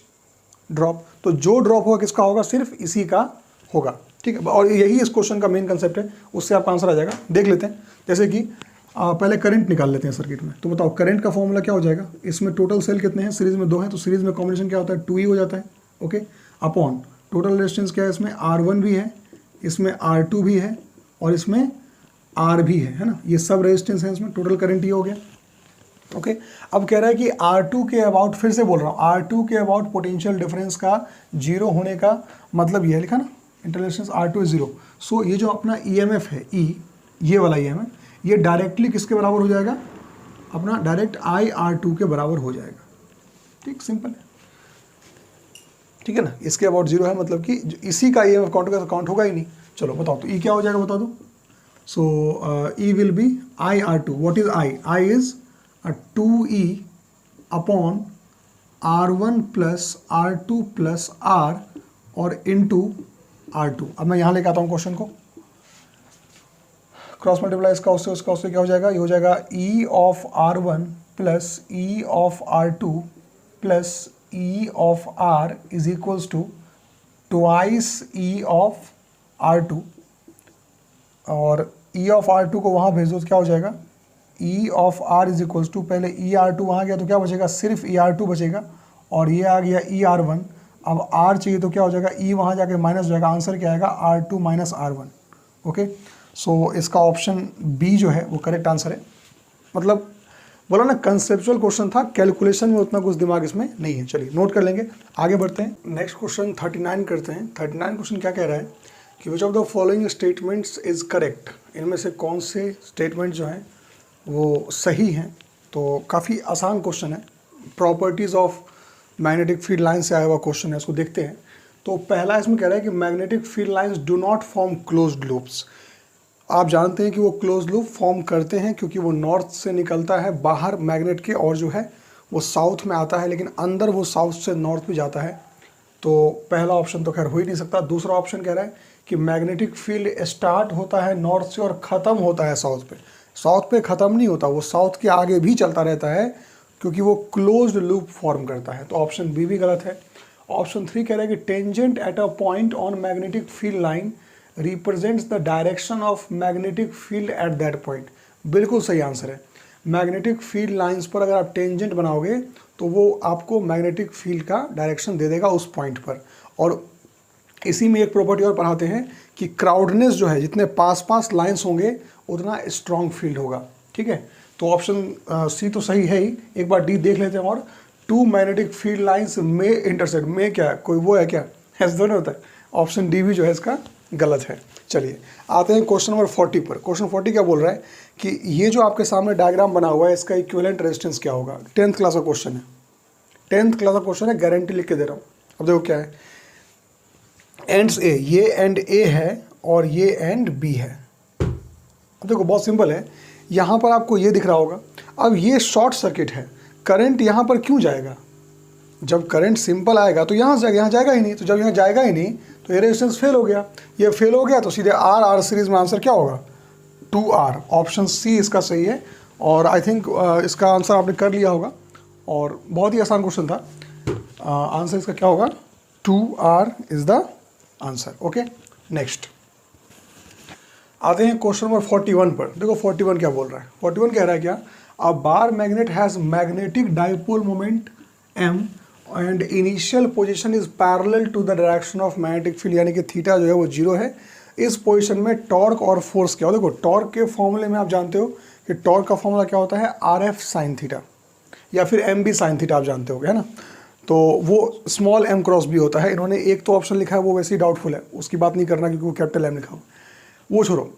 ड्रॉप। तो जो ड्रॉप होगा किसका होगा, सिर्फ इसी का होगा, ठीक है। और यही इस क्वेश्चन का मेन कंसेप्ट है, उससे आपका आंसर आ जाएगा। देख लेते हैं, जैसे कि पहले करंट निकाल लेते हैं सर्किट में। तो बताओ करंट का फॉर्मूला क्या हो जाएगा, इसमें टोटल सेल कितने हैं, सीरीज में 2 हैं, तो सीरीज में कॉम्बिनेशन क्या होता है, 2E हो जाता है, ओके। अपॉन टोटल रेजिस्टेंस क्या है, इसमें R1 भी है, इसमें R2 भी है, और इसमें R भी है ना, ये सब रेजिस्टेंस है, इसमें टोटल करंट ही हो गया, ओके। अब कह रहा है कि R2 के अबाउट, फिर से बोल रहा हूँ, R2 के अबाउट पोटेंशियल डिफरेंस का 0 होने का मतलब ये है, लिखा ना, इंटरनल रेजिस्टेंस R2 इज 0। सो ये जो अपना EMF है E, ये वाला EMF, ये डायरेक्टली किसके बराबर हो जाएगा, अपना डायरेक्ट IR2 के बराबर हो जाएगा, ठीक, सिंपल है, ठीक है ना। इसके अबाउट 0 है, मतलब कि इसी का EMF काउंट होगा ही नहीं। चलो बताओ, तो E क्या हो जाएगा बता दो। सो E will be IR2, what is I? I is 2E upon R1 plus R2 plus R और इनटू R2। अब मैं यहाँ लेके आता हूँ क्वेश्चन को, क्रॉस मल्टीप्लाई इसका उससे क्या हो जाएगा, ये हो जाएगा E of R1 plus E of R2 plus E of R is equals to twice E of R2, और E ऑफ R2 को वहाँ भेज दो तो क्या हो जाएगा, E of R is equals to, पहले ER2 वहाँ गया तो क्या बचेगा, सिर्फ ER2 बचेगा, और ये आ गया ER1। अब R चाहिए तो क्या हो जाएगा, E वहाँ जाके माइनस हो जाएगा, आंसर क्या आएगा, R2 माइनस R1, ओके। सो इसका ऑप्शन बी जो है वो करेक्ट आंसर है। मतलब बोला ना, कंसेप्चुअल क्वेश्चन था, कैलकुलेशन में उतना कुछ दिमाग इसमें नहीं है। चलिए नोट कर लेंगे, आगे बढ़ते हैं। नेक्स्ट क्वेश्चन 39 करते हैं। 39 क्वेश्चन क्या कह रहा है कि विच of the following statements is correct, इनमें से कौन से स्टेटमेंट जो हैं वो सही हैं। तो काफ़ी आसान क्वेश्चन है, properties of magnetic field line से आया हुआ क्वेश्चन है, इसको देखते हैं। तो पहला इसमें कह रहा है कि magnetic field lines do not form closed loops. आप जानते हैं कि वो क्लोज लूप फॉर्म करते हैं क्योंकि वो नॉर्थ से निकलता है बाहर मैग्नेट के, और जो है वो साउथ में आता है, लेकिन अंदर वो साउथ से नॉर्थ भी जाता है। तो पहला ऑप्शन तो खैर हो ही नहीं सकता। दूसरा ऑप्शन कह रहा है कि मैग्नेटिक फील्ड स्टार्ट होता है नॉर्थ से और ख़त्म होता है साउथ पे। साउथ पे ख़त्म नहीं होता, वो साउथ के आगे भी चलता रहता है क्योंकि वो क्लोज्ड लूप फॉर्म करता है। तो ऑप्शन बी भी गलत है। ऑप्शन 3 कह रहा है कि tangent at a point on magnetic field line represents the direction of magnetic field at that point. बिल्कुल सही आंसर है। मैग्नेटिक फील्ड लाइंस पर अगर आप टेंजेंट बनाओगे तो वो आपको मैग्नेटिक फील्ड का डायरेक्शन दे देगा उस पॉइंट पर। और इसी में एक प्रॉपर्टी और पढ़ाते हैं कि क्राउडनेस जो है, जितने पास पास लाइंस होंगे उतना स्ट्रॉन्ग फील्ड होगा, ठीक है। तो ऑप्शन सी तो सही है ही। एक बार डी देख लेते हैं। और 2 मैग्नेटिक फील्ड लाइंस में इंटरसेक्ट, में क्या कोई वो है क्या, ऐसा दोनों होता है। ऑप्शन डी भी जो है इसका गलत है। चलिए आते हैं क्वेश्चन नंबर 40 पर। क्वेश्चन 40 क्या बोल रहा है कि ये जो आपके सामने डायग्राम बना हुआ है इसका इक्विवेलेंट रेजिस्टेंस क्या होगा। 10th क्लास का क्वेश्चन है, 10th क्लास का क्वेश्चन है, गारंटी लिख के दे रहा हूँ। अब देखो क्या है, एंड्स ए, ये एंड ए है और ये एंड बी है। अब देखो बहुत सिंपल है, यहाँ पर आपको ये दिख रहा होगा। अब ये शॉर्ट सर्किट है, करंट यहाँ पर क्यों जाएगा, जब करंट सिंपल आएगा तो यहाँ से जाएगा, यहाँ जाएगा ही नहीं। तो जब यहाँ जाएगा ही नहीं तो ये रेजिस्टेंस फेल हो गया। ये फेल हो गया तो सीधे आर आर सीरीज में आंसर क्या होगा, 2R। ऑप्शन सी इसका सही है। और आई थिंक इसका आंसर आपने कर लिया होगा और बहुत ही आसान क्वेश्चन था। आंसर इसका क्या होगा, 2R is the answer. Okay, next आते हैं क्वेश्चन नंबर 41 पर। देखो 41 क्या बोल रहा है। 41 कह रहा है क्या, a bar magnet has magnetic dipole moment m and initial position is parallel to the direction of magnetic field, यानी कि थीटा जो है वो 0 है। इस पोजीशन में टॉर्क और फोर्स क्या हो। देखो टॉर्क के फॉर्मूले में आप जानते हो कि टॉर्क का फॉर्मूला क्या होता है, RF साइन थीटा या फिर MB साइन थीटा, आप जानते हो है ना। तो वो स्मॉल m क्रॉस b होता है। इन्होंने एक तो ऑप्शन लिखा है वो वैसे ही डाउटफुल है, उसकी बात नहीं करना क्योंकि वो कैपिटल M लिखा हो, वो छोड़ो।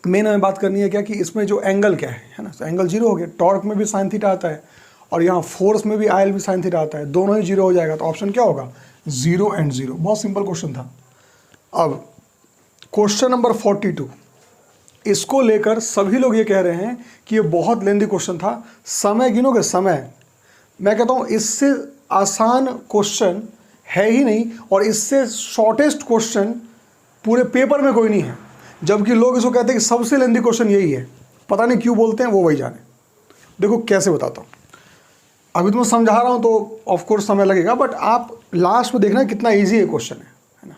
मेन हमें बात करनी है क्या कि इसमें जो एंगल क्या है ना, तो एंगल 0 हो गया। टॉर्क में भी साइन थीटा आता है और यहाँ फोर्स में भी IL भी साइन थीटा आता है, दोनों ही 0 हो जाएगा। तो ऑप्शन क्या होगा, 0 एंड 0। बहुत सिंपल क्वेश्चन था। अब क्वेश्चन नंबर 42, इसको लेकर सभी लोग ये कह रहे हैं कि ये बहुत लेंदी क्वेश्चन था। समय गिनोगे, समय, मैं कहता हूँ इससे आसान क्वेश्चन है ही नहीं और इससे शॉर्टेस्ट क्वेश्चन पूरे पेपर में कोई नहीं है, जबकि लोग इसको कहते हैं कि सबसे लेंदी क्वेश्चन यही है। पता नहीं क्यों बोलते हैं, वो वही जाने। देखो कैसे बताता हूँ, अभी तो मैं समझा रहा हूँ तो ऑफकोर्स समय लगेगा, बट आप लास्ट में देखना कितना ईजी है क्वेश्चन है ना।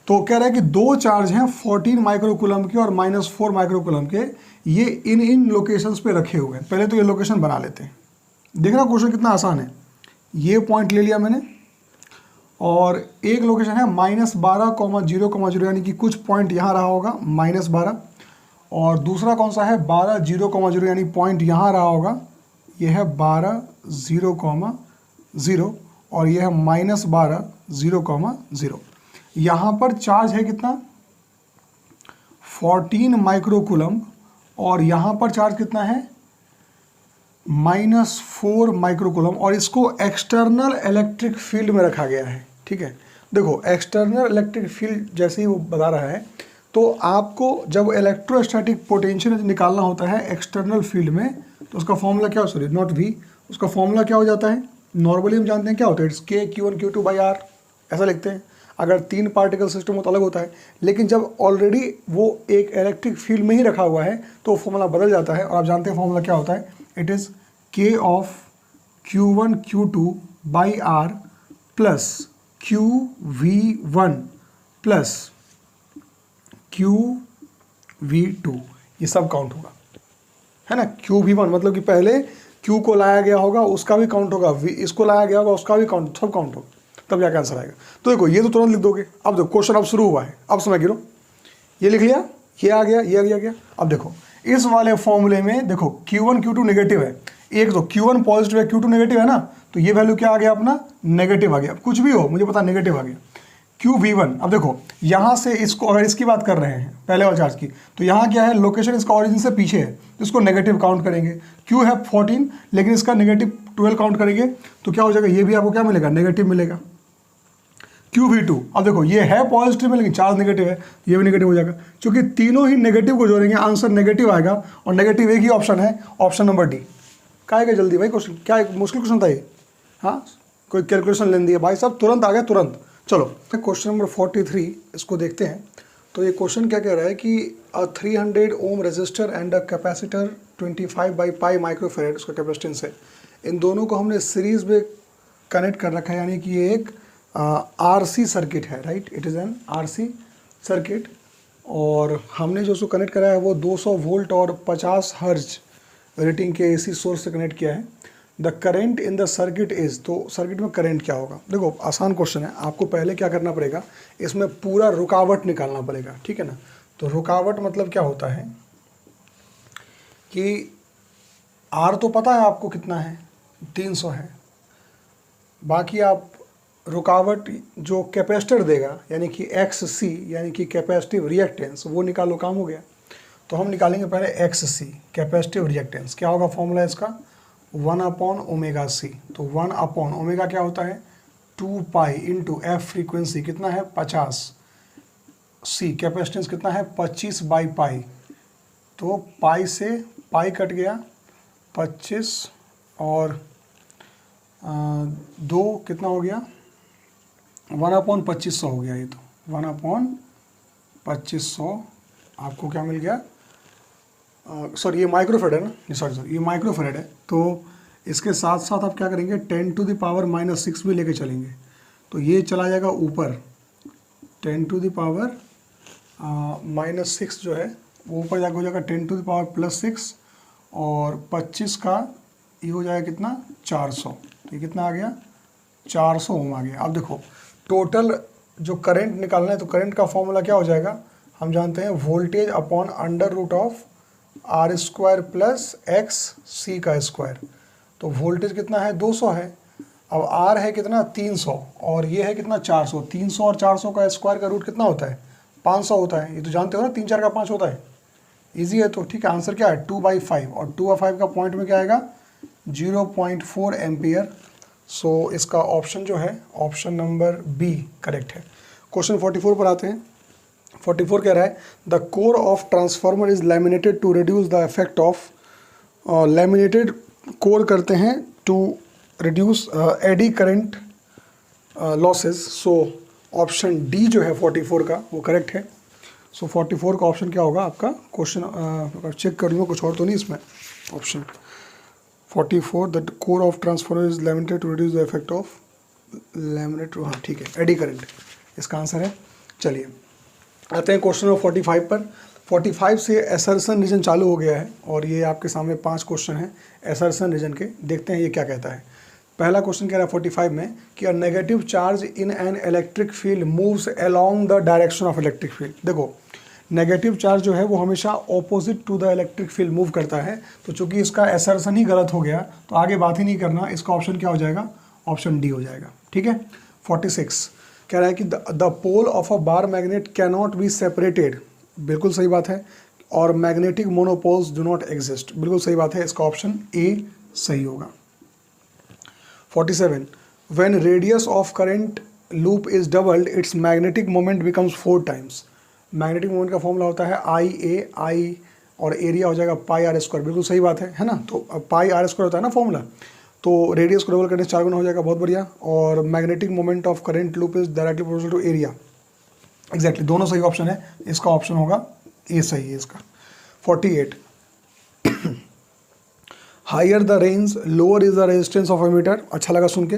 तो कह रहा है कि दो चार्ज हैं 14 माइक्रोकूलम के और -4 माइक्रोकूलम के, ये इन लोकेशंस पे रखे हुए हैं। पहले तो ये लोकेशन बना लेते हैं। देखना क्वेश्चन कितना आसान है। ये पॉइंट ले लिया मैंने और एक लोकेशन है -12,0,0, यानी कि कुछ पॉइंट यहाँ रहा होगा -12, और दूसरा कौन सा है 12,0,0, यानी पॉइंट यहाँ रहा होगा, ये है 12,0,0 और ये है -12,0,0। यहाँ पर चार्ज है कितना 14 माइक्रोकूलम और यहाँ पर चार्ज कितना है -4 माइक्रोकूलम, और इसको एक्सटर्नल इलेक्ट्रिक फील्ड में रखा गया है। ठीक है, देखो एक्सटर्नल इलेक्ट्रिक फील्ड जैसे ही वो बता रहा है, तो आपको जब इलेक्ट्रोस्टैटिक पोटेंशियल निकालना होता है एक्सटर्नल फील्ड में, तो उसका फॉर्मूला क्या, सॉरी नॉट V, उसका फॉर्मूला क्या हो जाता है, नॉर्मली हम जानते हैं क्या होता है, it's K Q1 Q2 by R, ऐसा लिखते हैं। अगर 3 पार्टिकल सिस्टम हो तो अलग होता है, लेकिन जब ऑलरेडी वो एक इलेक्ट्रिक फील्ड में ही रखा हुआ है तो फॉर्मूला बदल जाता है। और आप जानते हैं फॉर्मूला क्या होता है, it is K of Q1 Q2 by R plus QV1 plus QV2, ये सब काउंट होगा, है ना। QV1 मतलब कि पहले Q को लाया गया होगा उसका भी काउंट होगा, V इसको लाया गया होगा उसका भी काउंट, सब काउंट होगा, तब जाके आंसर आएगा। तो देखो ये तो तुरंत लिख दोगे। अब देखो क्वेश्चन अब शुरू हुआ है, अब समय गिरो, ये लिख लिया, ये आ गया, ये आ गया। अब देखो इस वाले फॉर्मूले में देखो Q1 Q2 नेगेटिव है, एक तो Q1 पॉजिटिव है Q2 नेगेटिव है ना, तो ये वैल्यू क्या आ गया अपना नेगेटिव आ गया। कुछ भी हो मुझे पता नेगेटिव आ गया। QV1, अब देखो यहाँ से इसको अगर इसकी बात कर रहे हैं पहले वाले चार्ज की, तो यहाँ क्या है लोकेशन इसका ओरिजिन से पीछे है, तो इसको नेगेटिव काउंट करेंगे। Q है 14 लेकिन इसका नेगेटिव 12 काउंट करेंगे, तो क्या हो जाएगा, ये भी आपको क्या मिलेगा, नेगेटिव मिलेगा। QV2, अब देखो ये है पॉजिटिव में लेकिन चार्ज नेगेटिव है, ये भी नेगेटिव हो जाएगा। क्योंकि तीनों ही नेगेटिव को जोड़ेंगे आंसर नेगेटिव आएगा, और नेगेटिव एक ही ऑप्शन है, ऑप्शन नंबर डी। क्या आएगा जल्दी भाई क्वेश्चन, क्या एक मुश्किल क्वेश्चन था ये, हाँ कोई कैलकुलेशन लेनी है भाई साहब, तुरंत आ गया तुरंत। चलो क्वेश्चन नंबर 43 इसको देखते हैं। तो ये क्वेश्चन क्या कह रहा है कि 300 ohm resistor and a capacitor 25 by pi microfarad उसका कैपेसिटेंस है, इन दोनों को हमने सीरीज में कनेक्ट कर रखा है, यानी कि ये एक RC सर्किट है, right, it is an RC circuit. और हमने जो उसको कनेक्ट कराया है वो 200 वोल्ट और 50 हर्ज रेटिंग के AC सोर्स से कनेक्ट किया है। The current in the circuit is, तो सर्किट में करंट क्या होगा। देखो आसान क्वेश्चन है, आपको पहले क्या करना पड़ेगा, इसमें पूरा रुकावट निकालना पड़ेगा, ठीक है ना। तो रुकावट मतलब क्या होता है कि R तो पता है आपको कितना है, 300 है, बाकी आप रुकावट जो कैपेसिटर देगा यानी कि XC यानी कि कैपेसिटिव रिएक्टेंस, वो निकालो, काम हो गया। तो हम निकालेंगे पहले XC कैपेसिटिव रिएक्टेंस, क्या होगा फॉर्मूला इसका 1/ωc। तो 1/ω क्या होता है 2 पाई इंटू F फ्रीक्वेंसी कितना है 50, C कैपेसिटेंस कितना है 25 बाई पाई, तो पाई से पाई कट गया 25 और 2 कितना हो गया 1/2500 हो गया। ये तो 1/2500 आपको क्या मिल गया, सॉरी ये माइक्रोफेरेड है ना, सॉरी ये माइक्रोफेरेड है। तो इसके साथ साथ आप क्या करेंगे 10⁻⁻⁶ भी लेके चलेंगे, तो ये चला जाएगा ऊपर, 10⁻⁻⁻⁶ जो है वो ऊपर जाकर हो जाएगा 10⁻+6 और 25 का ये हो जाएगा कितना 400। तो ये कितना आ गया 400 ओम आ गया। अब देखो टोटल जो करंट निकालना है तो करंट का फॉर्मूला क्या हो जाएगा, हम जानते हैं voltage upon √of R² plus XC²। तो वोल्टेज कितना है 200 है, अब R है कितना 300 और ये है कितना 400। 300 और 400 का स्क्वायर का रूट कितना होता है 500 होता है, ये तो जानते हो ना, 3 4 का 5 होता है, इजी है। तो ठीक है, आंसर क्या है 2/5 और 2/5 का पॉइंट में क्या आएगा 0.4 एम्पियर। सो इसका ऑप्शन जो है ऑप्शन नंबर बी करेक्ट है। क्वेश्चन 44 पर आते हैं। 44 कह रहा है the core of transformer is laminated to reduce the effect of, laminated core करते हैं to reduce eddy current losses. So option D जो है 44 का वो करेक्ट है। सो 44 का ऑप्शन क्या होगा आपका क्वेश्चन, चेक कर लूँगा कुछ और तो नहीं इसमें। Option 44 the core of transformer is laminated to reduce the effect of laminate, हाँ ठीक है, एडी करंट इसका आंसर है। चलिए आते हैं क्वेश्चन नंबर 45 पर। 45 से एसर्शन रीजन चालू हो गया है और ये आपके सामने 5 क्वेश्चन हैं एसर्शन रीजन के। देखते हैं ये क्या कहता है। पहला क्वेश्चन कह रहा है 45 में कि a negative charge in an electric field moves along the direction of electric field. देखो नेगेटिव चार्ज जो है वो हमेशा opposite to the electric field move करता है, तो चूंकि इसका एसर्शन ही गलत हो गया तो आगे बात ही नहीं करना, इसका ऑप्शन क्या हो जाएगा ऑप्शन डी हो जाएगा। ठीक है। 46 कह रहा है कि the pole of a bar magnet cannot be separated, बिल्कुल सही बात है, और magnetic monopoles do not exist, बिल्कुल सही बात है, इसका ऑप्शन ए सही होगा। 47 when radius of current loop is doubled it's magnetic moment becomes 4 times. Magnetic moment का फॉर्मूला होता है I और एरिया हो जाएगा πr², बिल्कुल सही बात है ना। तो πr² होता है ना फॉर्मूला, तो रेडियस को डबल करने से 4 गुना हो जाएगा, बहुत बढ़िया। और magnetic moment of current loop is directly proportional to area, exactly दोनों सही ऑप्शन है, इसका ऑप्शन होगा ए सही है इसका। 48 higher the range lower is the resistance of ammeter, अच्छा लगा सुन के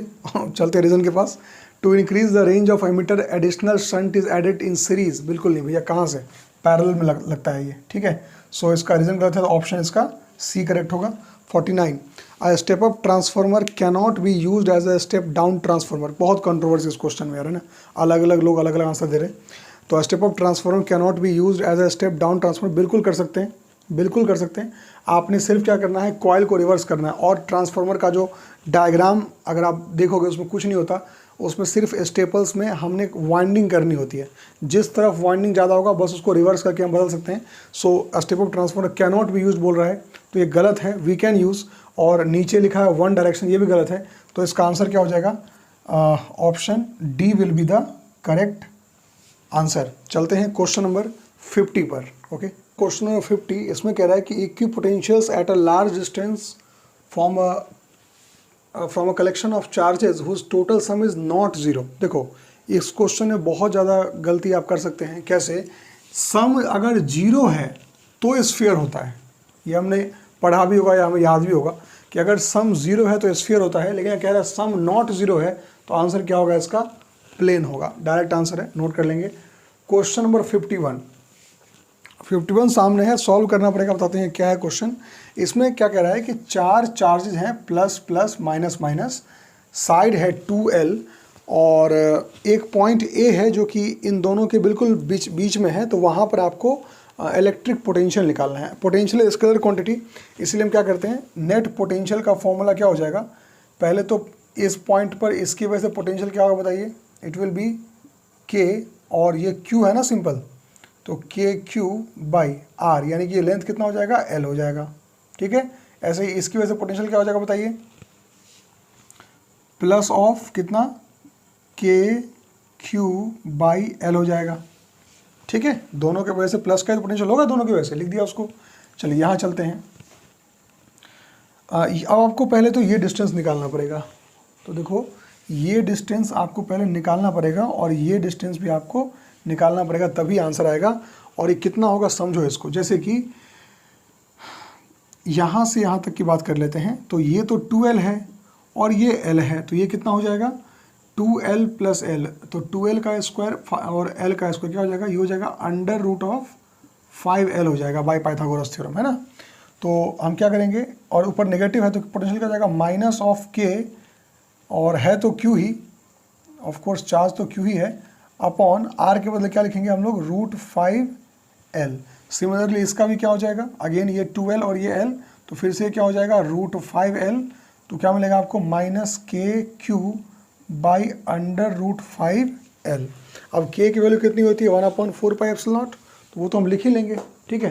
चलते रीजन के पास। To increase the range of ammeter additional shunt is added in series, बिल्कुल नहीं भैया, कहाँ से पैरेलल में लगता है ये, ठीक है। सो इसका रीजन गलत है, तो ऑप्शन इसका सी करेक्ट होगा। 49 a step up transformer cannot be used as a step down transformer, बहुत कंट्रोवर्सी इस क्वेश्चन में यार, है ना, अलग अलग लोग अलग अलग आंसर दे रहे हैं। तो step up transformer cannot be used as a step down transformer, बिल्कुल कर सकते हैं, बिल्कुल कर सकते हैं। आपने सिर्फ क्या करना है कॉइल को रिवर्स करना है, और ट्रांसफार्मर का जो डायग्राम अगर आप देखोगे उसमें कुछ नहीं होता, उसमें सिर्फ स्टेपल्स में हमने वाइंडिंग करनी होती है, जिस तरफ वाइंडिंग ज़्यादा होगा बस उसको रिवर्स करके हम बदल सकते हैं। So step up transformer cannot B use बोल रहा है, तो ये गलत है, वी कैन यूज़, और नीचे लिखा है वन डायरेक्शन, ये भी गलत है, तो इसका आंसर क्या हो जाएगा option D will be the correct answer. चलते हैं क्वेश्चन नंबर 50 पर। ओके, क्वेश्चन नंबर 50 इसमें कह रहा है कि equipotentials at a large distance from a collection of charges whose total sum is not zero. देखो इस क्वेश्चन में बहुत ज़्यादा गलती आप कर सकते हैं। कैसे? सम अगर जीरो है तो स्फीयर होता है, ये हमने पढ़ा भी होगा या हमें याद भी होगा कि अगर सम जीरो है तो स्फीयर होता है, लेकिन कह रहा है सम नॉट जीरो है तो आंसर क्या होगा इसका प्लेन होगा, डायरेक्ट आंसर है, नोट कर लेंगे। क्वेश्चन नंबर 51 सामने है, सॉल्व करना पड़ेगा, बताते हैं क्या है क्वेश्चन। इसमें क्या कह रहा है कि 4 चार्जेस हैं, plus plus minus minus, side है 2L और एक पॉइंट A है जो कि इन दोनों के बिल्कुल बीच में है, तो वहाँ पर आपको इलेक्ट्रिक पोटेंशियल निकालना है। पोटेंशियल स्केलर क्वांटिटी, इसलिए हम क्या करते हैं नेट पोटेंशियल का फॉर्मूला क्या हो जाएगा, पहले तो इस पॉइंट पर इसकी वजह से पोटेंशियल क्या होगा बताइए, इट विल बी K और ये Q है ना सिंपल, तो KQ/R, यानी कि ये लेंथ कितना हो जाएगा L हो जाएगा, ठीक है। ऐसे ही इसकी वजह से पोटेंशियल क्या हो जाएगा बताइए, प्लस ऑफ कितना KQ/L हो जाएगा, ठीक है। दोनों के वजह से प्लस का पोटेंशियल होगा, दोनों की वजह से लिख दिया उसको। चलिए यहाँ चलते हैं। अब आपको पहले तो ये डिस्टेंस निकालना पड़ेगा, तो देखो ये डिस्टेंस आपको पहले निकालना पड़ेगा और ये डिस्टेंस भी आपको निकालना पड़ेगा, तभी आंसर आएगा। और ये कितना होगा समझो इसको, जैसे कि यहाँ से यहाँ तक की बात कर लेते हैं, तो ये तो 2L है और ये L है, तो ये कितना हो जाएगा 2l प्लस एल, तो 2l का स्क्वायर और l का स्क्वायर क्या हो जाएगा, ये हो जाएगा अंडर रूट ऑफ 5l हो जाएगा बाय पाइथागोरस थ्योरम, है ना। तो हम क्या करेंगे, और ऊपर नेगेटिव है तो पोटेंशियल क्या हो जाएगा, माइनस ऑफ k, और है तो q he, of course charge तो q ही है, अपॉन r के बदले क्या लिखेंगे हम लोग, रूट 5l। सिमिलरली इसका भी क्या हो जाएगा, अगेन ये 2l और ये l, तो फिर से क्या हो जाएगा रूट 5l, तो क्या मिलेगा आपको, माइनस के Q by under root 5l। अब k की वैल्यू कितनी होती है, 1/4πε0, तो वो तो हम लिख ही लेंगे, ठीक है।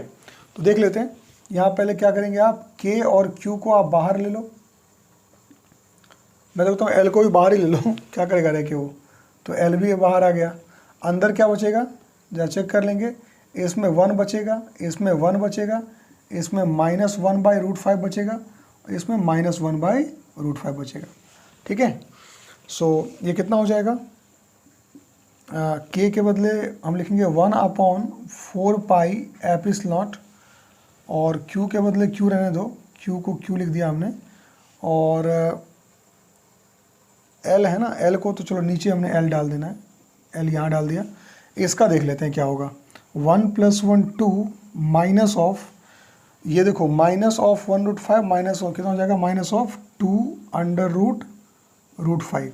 तो देख लेते हैं, यहाँ पहले क्या करेंगे आप, k और q को आप बाहर ले लो, मैं देखता हूँ l को भी बाहर ही ले लो क्या करेगा रह के वो, तो l भी बाहर आ गया। अंदर क्या बचेगा, जरा चेक कर लेंगे, इसमें 1 बचेगा, इसमें 1 बचेगा, इसमें -1/√5 बचेगा, इसमें -1/√5 बचेगा, ठीक है। सो ये कितना हो जाएगा, k के बदले हम लिखेंगे 1/4πε0, और q के बदले q रहने दो, q को q लिख दिया हमने, और l है ना, l को तो चलो नीचे हमने l डाल देना है, l यहाँ डाल दिया। इसका देख लेते हैं क्या होगा, 1 + 1 2 माइनस ऑफ, ये देखो माइनस ऑफ 1√5 माइनस ऑफ कितना हो जाएगा, माइनस ऑफ 2 अंडर रूट 5।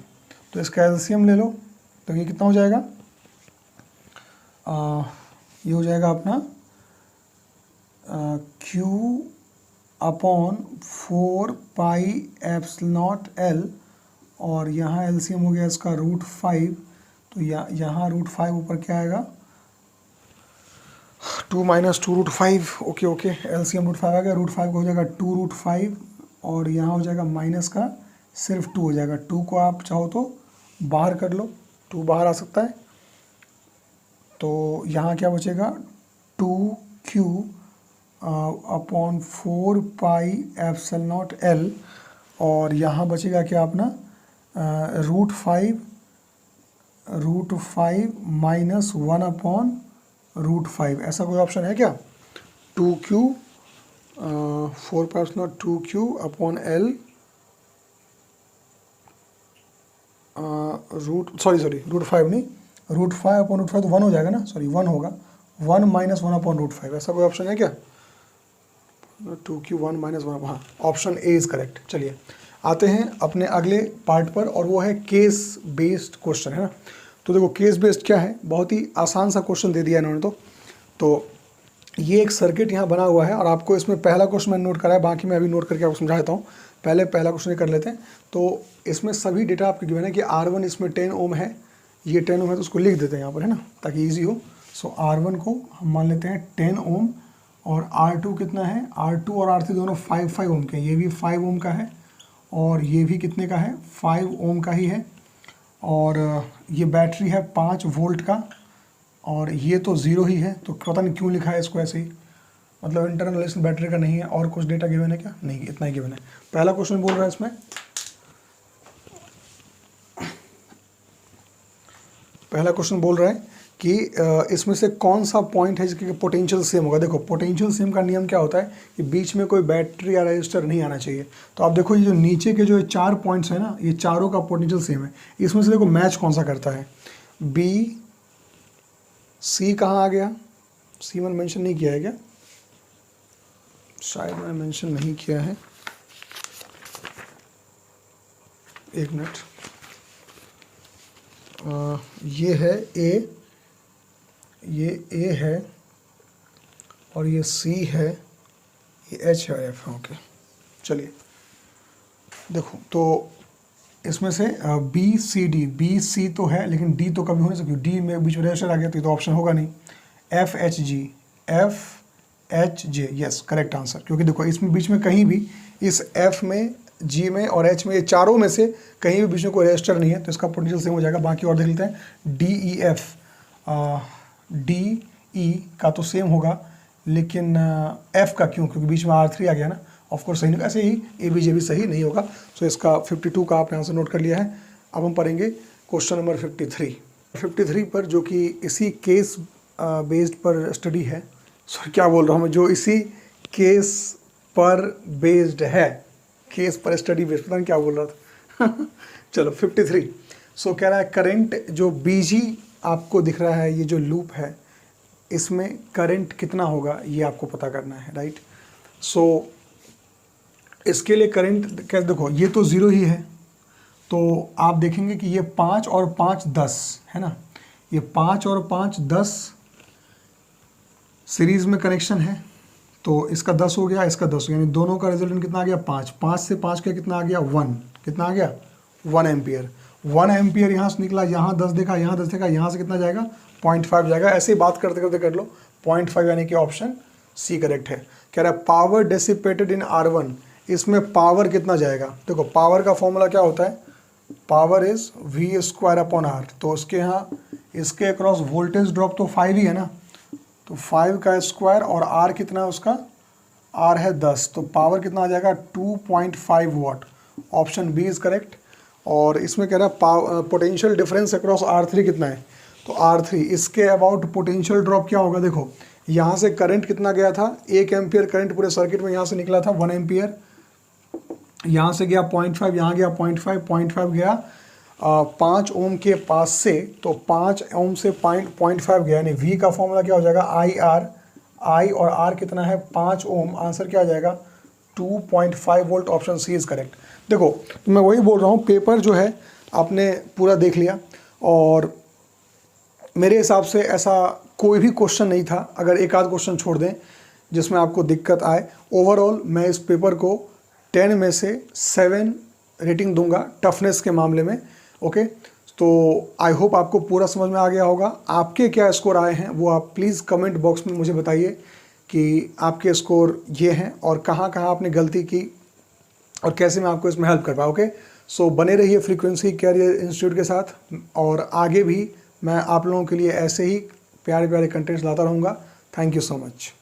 तो इसका एलसीएम ले लो, तो ये कितना हो जाएगा, ये हो जाएगा अपना q अपॉन 4πε0l, और यहाँ एलसीएम हो गया इसका √5, तो यहाँ √5 ऊपर क्या आएगा, 2 - 2√5, ओके एलसीएम √5 आ गया, √5 को हो जाएगा 2√5, और यहाँ हो जाएगा माइनस का सिर्फ 2 हो जाएगा, 2 को आप चाहो तो बाहर कर लो, 2 बाहर आ सकता है, तो यहाँ क्या बचेगा, 2q अपॉन 4πε0l, और यहाँ बचेगा क्या अपना √5 माइनस 1/√5, ऐसा कोई ऑप्शन है क्या, 2q 4πε0 2q अपॉन l √5 नहीं, √5 अपॉन √5 तो 1 हो जाएगा ना, सॉरी 1 होगा, 1 - 1/√5, ऐसा कोई ऑप्शन है क्या, 2q 1 - 1, हाँ ऑप्शन ए इज़ करेक्ट। चलिए आते हैं अपने अगले पार्ट पर, और वो है केस बेस्ड क्वेश्चन, है ना। तो देखो केस बेस्ड क्या है, बहुत ही आसान सा क्वेश्चन दे दिया इन्होंने, तो ये एक सर्किट यहाँ बना हुआ है, और आपको इसमें पहला क्वेश्चन मैंने नोट करा है, बाकी मैं अभी नोट करके आपको समझा देता हूँ। पहले पहला क्वेश्चन कर लेते हैं। तो इसमें सभी डेटा आपके गिवन है कि R1 इसमें 10 ओम है, ये 10 ओम है, तो उसको लिख देते हैं यहाँ पर, है ना, ताकि ईजी हो। सो R1 को हम मान लेते हैं 10 ओम, और R2 कितना है, R2 और R3 दोनों 5 ओम के हैं, ये भी 5 ओम का है, और ये भी कितने का है, 5 ओम का ही है, और ये बैटरी है 5 वोल्ट का, और ये तो 0 ही है, तो पता नहीं क्यों लिखा है इसको ऐसे ही, मतलब इंटरनल रेजिस्टेंस बैटरी का नहीं है। और कुछ डेटा गिवन है क्या, नहीं, इतना ही गिवन है। पहला क्वेश्चन बोल रहा है इसमें, पहला क्वेश्चन बोल रहा है कि इसमें से कौन सा पॉइंट है जिसके पोटेंशियल सेम होगा। देखो पोटेंशियल सेम का नियम क्या होता है कि बीच में कोई बैटरी या रजिस्टर नहीं आना चाहिए। तो आप देखो ये जो नीचे के जो 4 पॉइंट्स है ना, ये चारों का पोटेंशियल सेम है। इसमें से देखो मैच कौन सा करता है, बी सी कहाँ आ गया, सी मैंने मेंशन नहीं किया है क्या, शायद मैंने मेंशन नहीं किया है, एक मिनट, ये है ए, ये ए है, और ये सी है, ये एच है, एफ है, ओके। चलिए देखो, तो इसमें से B C D, B C तो है लेकिन डी तो कभी हो नहीं सकती, डी में बीच में रजिस्टर आ गया तो ऑप्शन होगा नहीं। F H G, F H J, yes correct answer, क्योंकि देखो इसमें बीच में कहीं भी इस एफ में, जी में और एच में, ये चारों में से कहीं भी बीच में कोई रजिस्टर नहीं है, तो इसका पोटेंशियल सेम हो जाएगा। बाकी और देख लेते हैं, D E F, D E का तो सेम होगा, लेकिन एफ का क्यों, क्योंकि बीच में R3 आ गया ना, ऑफकोर्स सही नहीं, ऐसे ही ए बी जे भी सही नहीं होगा। सो इसका 52 का आपने आंसर नोट कर लिया है। अब हम पढ़ेंगे क्वेश्चन नंबर 53 पर, जो कि इसी केस बेस्ड पर स्टडी है, सॉरी क्या बोल रहा हूँ मैं, जो इसी केस पर बेस्ड है, केस पर स्टडी बेस्ड, पता नहीं क्या बोल रहा था चलो 53। सो कह रहा है करंट जो बीजी आपको दिख रहा है, ये जो लूप है इसमें करंट कितना होगा ये आपको पता करना है, राइट। सो इसके लिए करंट क्या, देखो ये तो 0 ही है, तो आप देखेंगे कि ये 5 और 5 10 है ना, ये 5 और 5 10 सीरीज में कनेक्शन है, तो इसका 10 हो गया, इसका 10 हो गया, यानी दोनों का रिजल्टेंट कितना आ गया 5, 5 से 5 का कितना आ गया 1, कितना आ गया 1 एम्पियर। 1 एम्पियर यहाँ से निकला, यहाँ 10 देखा, यहाँ 10 देखा, यहाँ से कितना जाएगा 0.5 जाएगा। ऐसे ही बात करते करते कर लो, 0.5 यानी कि ऑप्शन सी करेक्ट है। कह रहा है पावर डेसिपेटेड इन R1, इसमें पावर कितना जाएगा। देखो पावर का फॉर्मूला क्या होता है, पावर इज V²/R, तो उसके यहाँ इसके अक्रॉस वोल्टेज ड्रॉप तो 5 ही है ना, तो 5 का स्क्वायर और R कितना है उसका, R है 10, तो पावर कितना आ जाएगा 2.5 watt. Option B is correct. और इसमें कह रहा है पोटेंशियल डिफरेंस अक्रॉस R3 कितना है, तो R3 इसके अबाउट पोटेंशियल ड्रॉप क्या होगा। देखो यहाँ से करंट कितना गया था, 1 एम्पियर करंट पूरे सर्किट में यहाँ से निकला था 1 एम्पियर, यहाँ से गया 0.5, यहाँ गया 0.5 गया 5 ओम के पास से, तो 5 ओम से 0.5 गया, यानी V का फॉर्मूला क्या हो जाएगा IR, I और R कितना है 5 ओम, आंसर क्या आ जाएगा 2.5 volt. Option C is correct. देखो तो मैं वही बोल रहा हूँ, पेपर जो है आपने पूरा देख लिया और मेरे हिसाब से ऐसा कोई भी क्वेश्चन नहीं था, अगर एक आध क्वेश्चन छोड़ दें जिसमें आपको दिक्कत आए। ओवरऑल मैं इस पेपर को 10 में से 7 रेटिंग दूंगा टफनेस के मामले में। ओके, तो आई होप आपको पूरा समझ में आ गया होगा। आपके क्या स्कोर आए हैं वो आप प्लीज़ कमेंट बॉक्स में मुझे बताइए कि आपके स्कोर ये हैं और कहाँ कहाँ आपने गलती की और कैसे मैं आपको इसमें हेल्प कर पाऊँ। ओके, सो बने रहिए फ्रीक्वेंसी कैरियर इंस्टीट्यूट के साथ और आगे भी मैं आप लोगों के लिए ऐसे ही प्यारे प्यारे कंटेंट्स लाता रहूँगा। Thank you so much.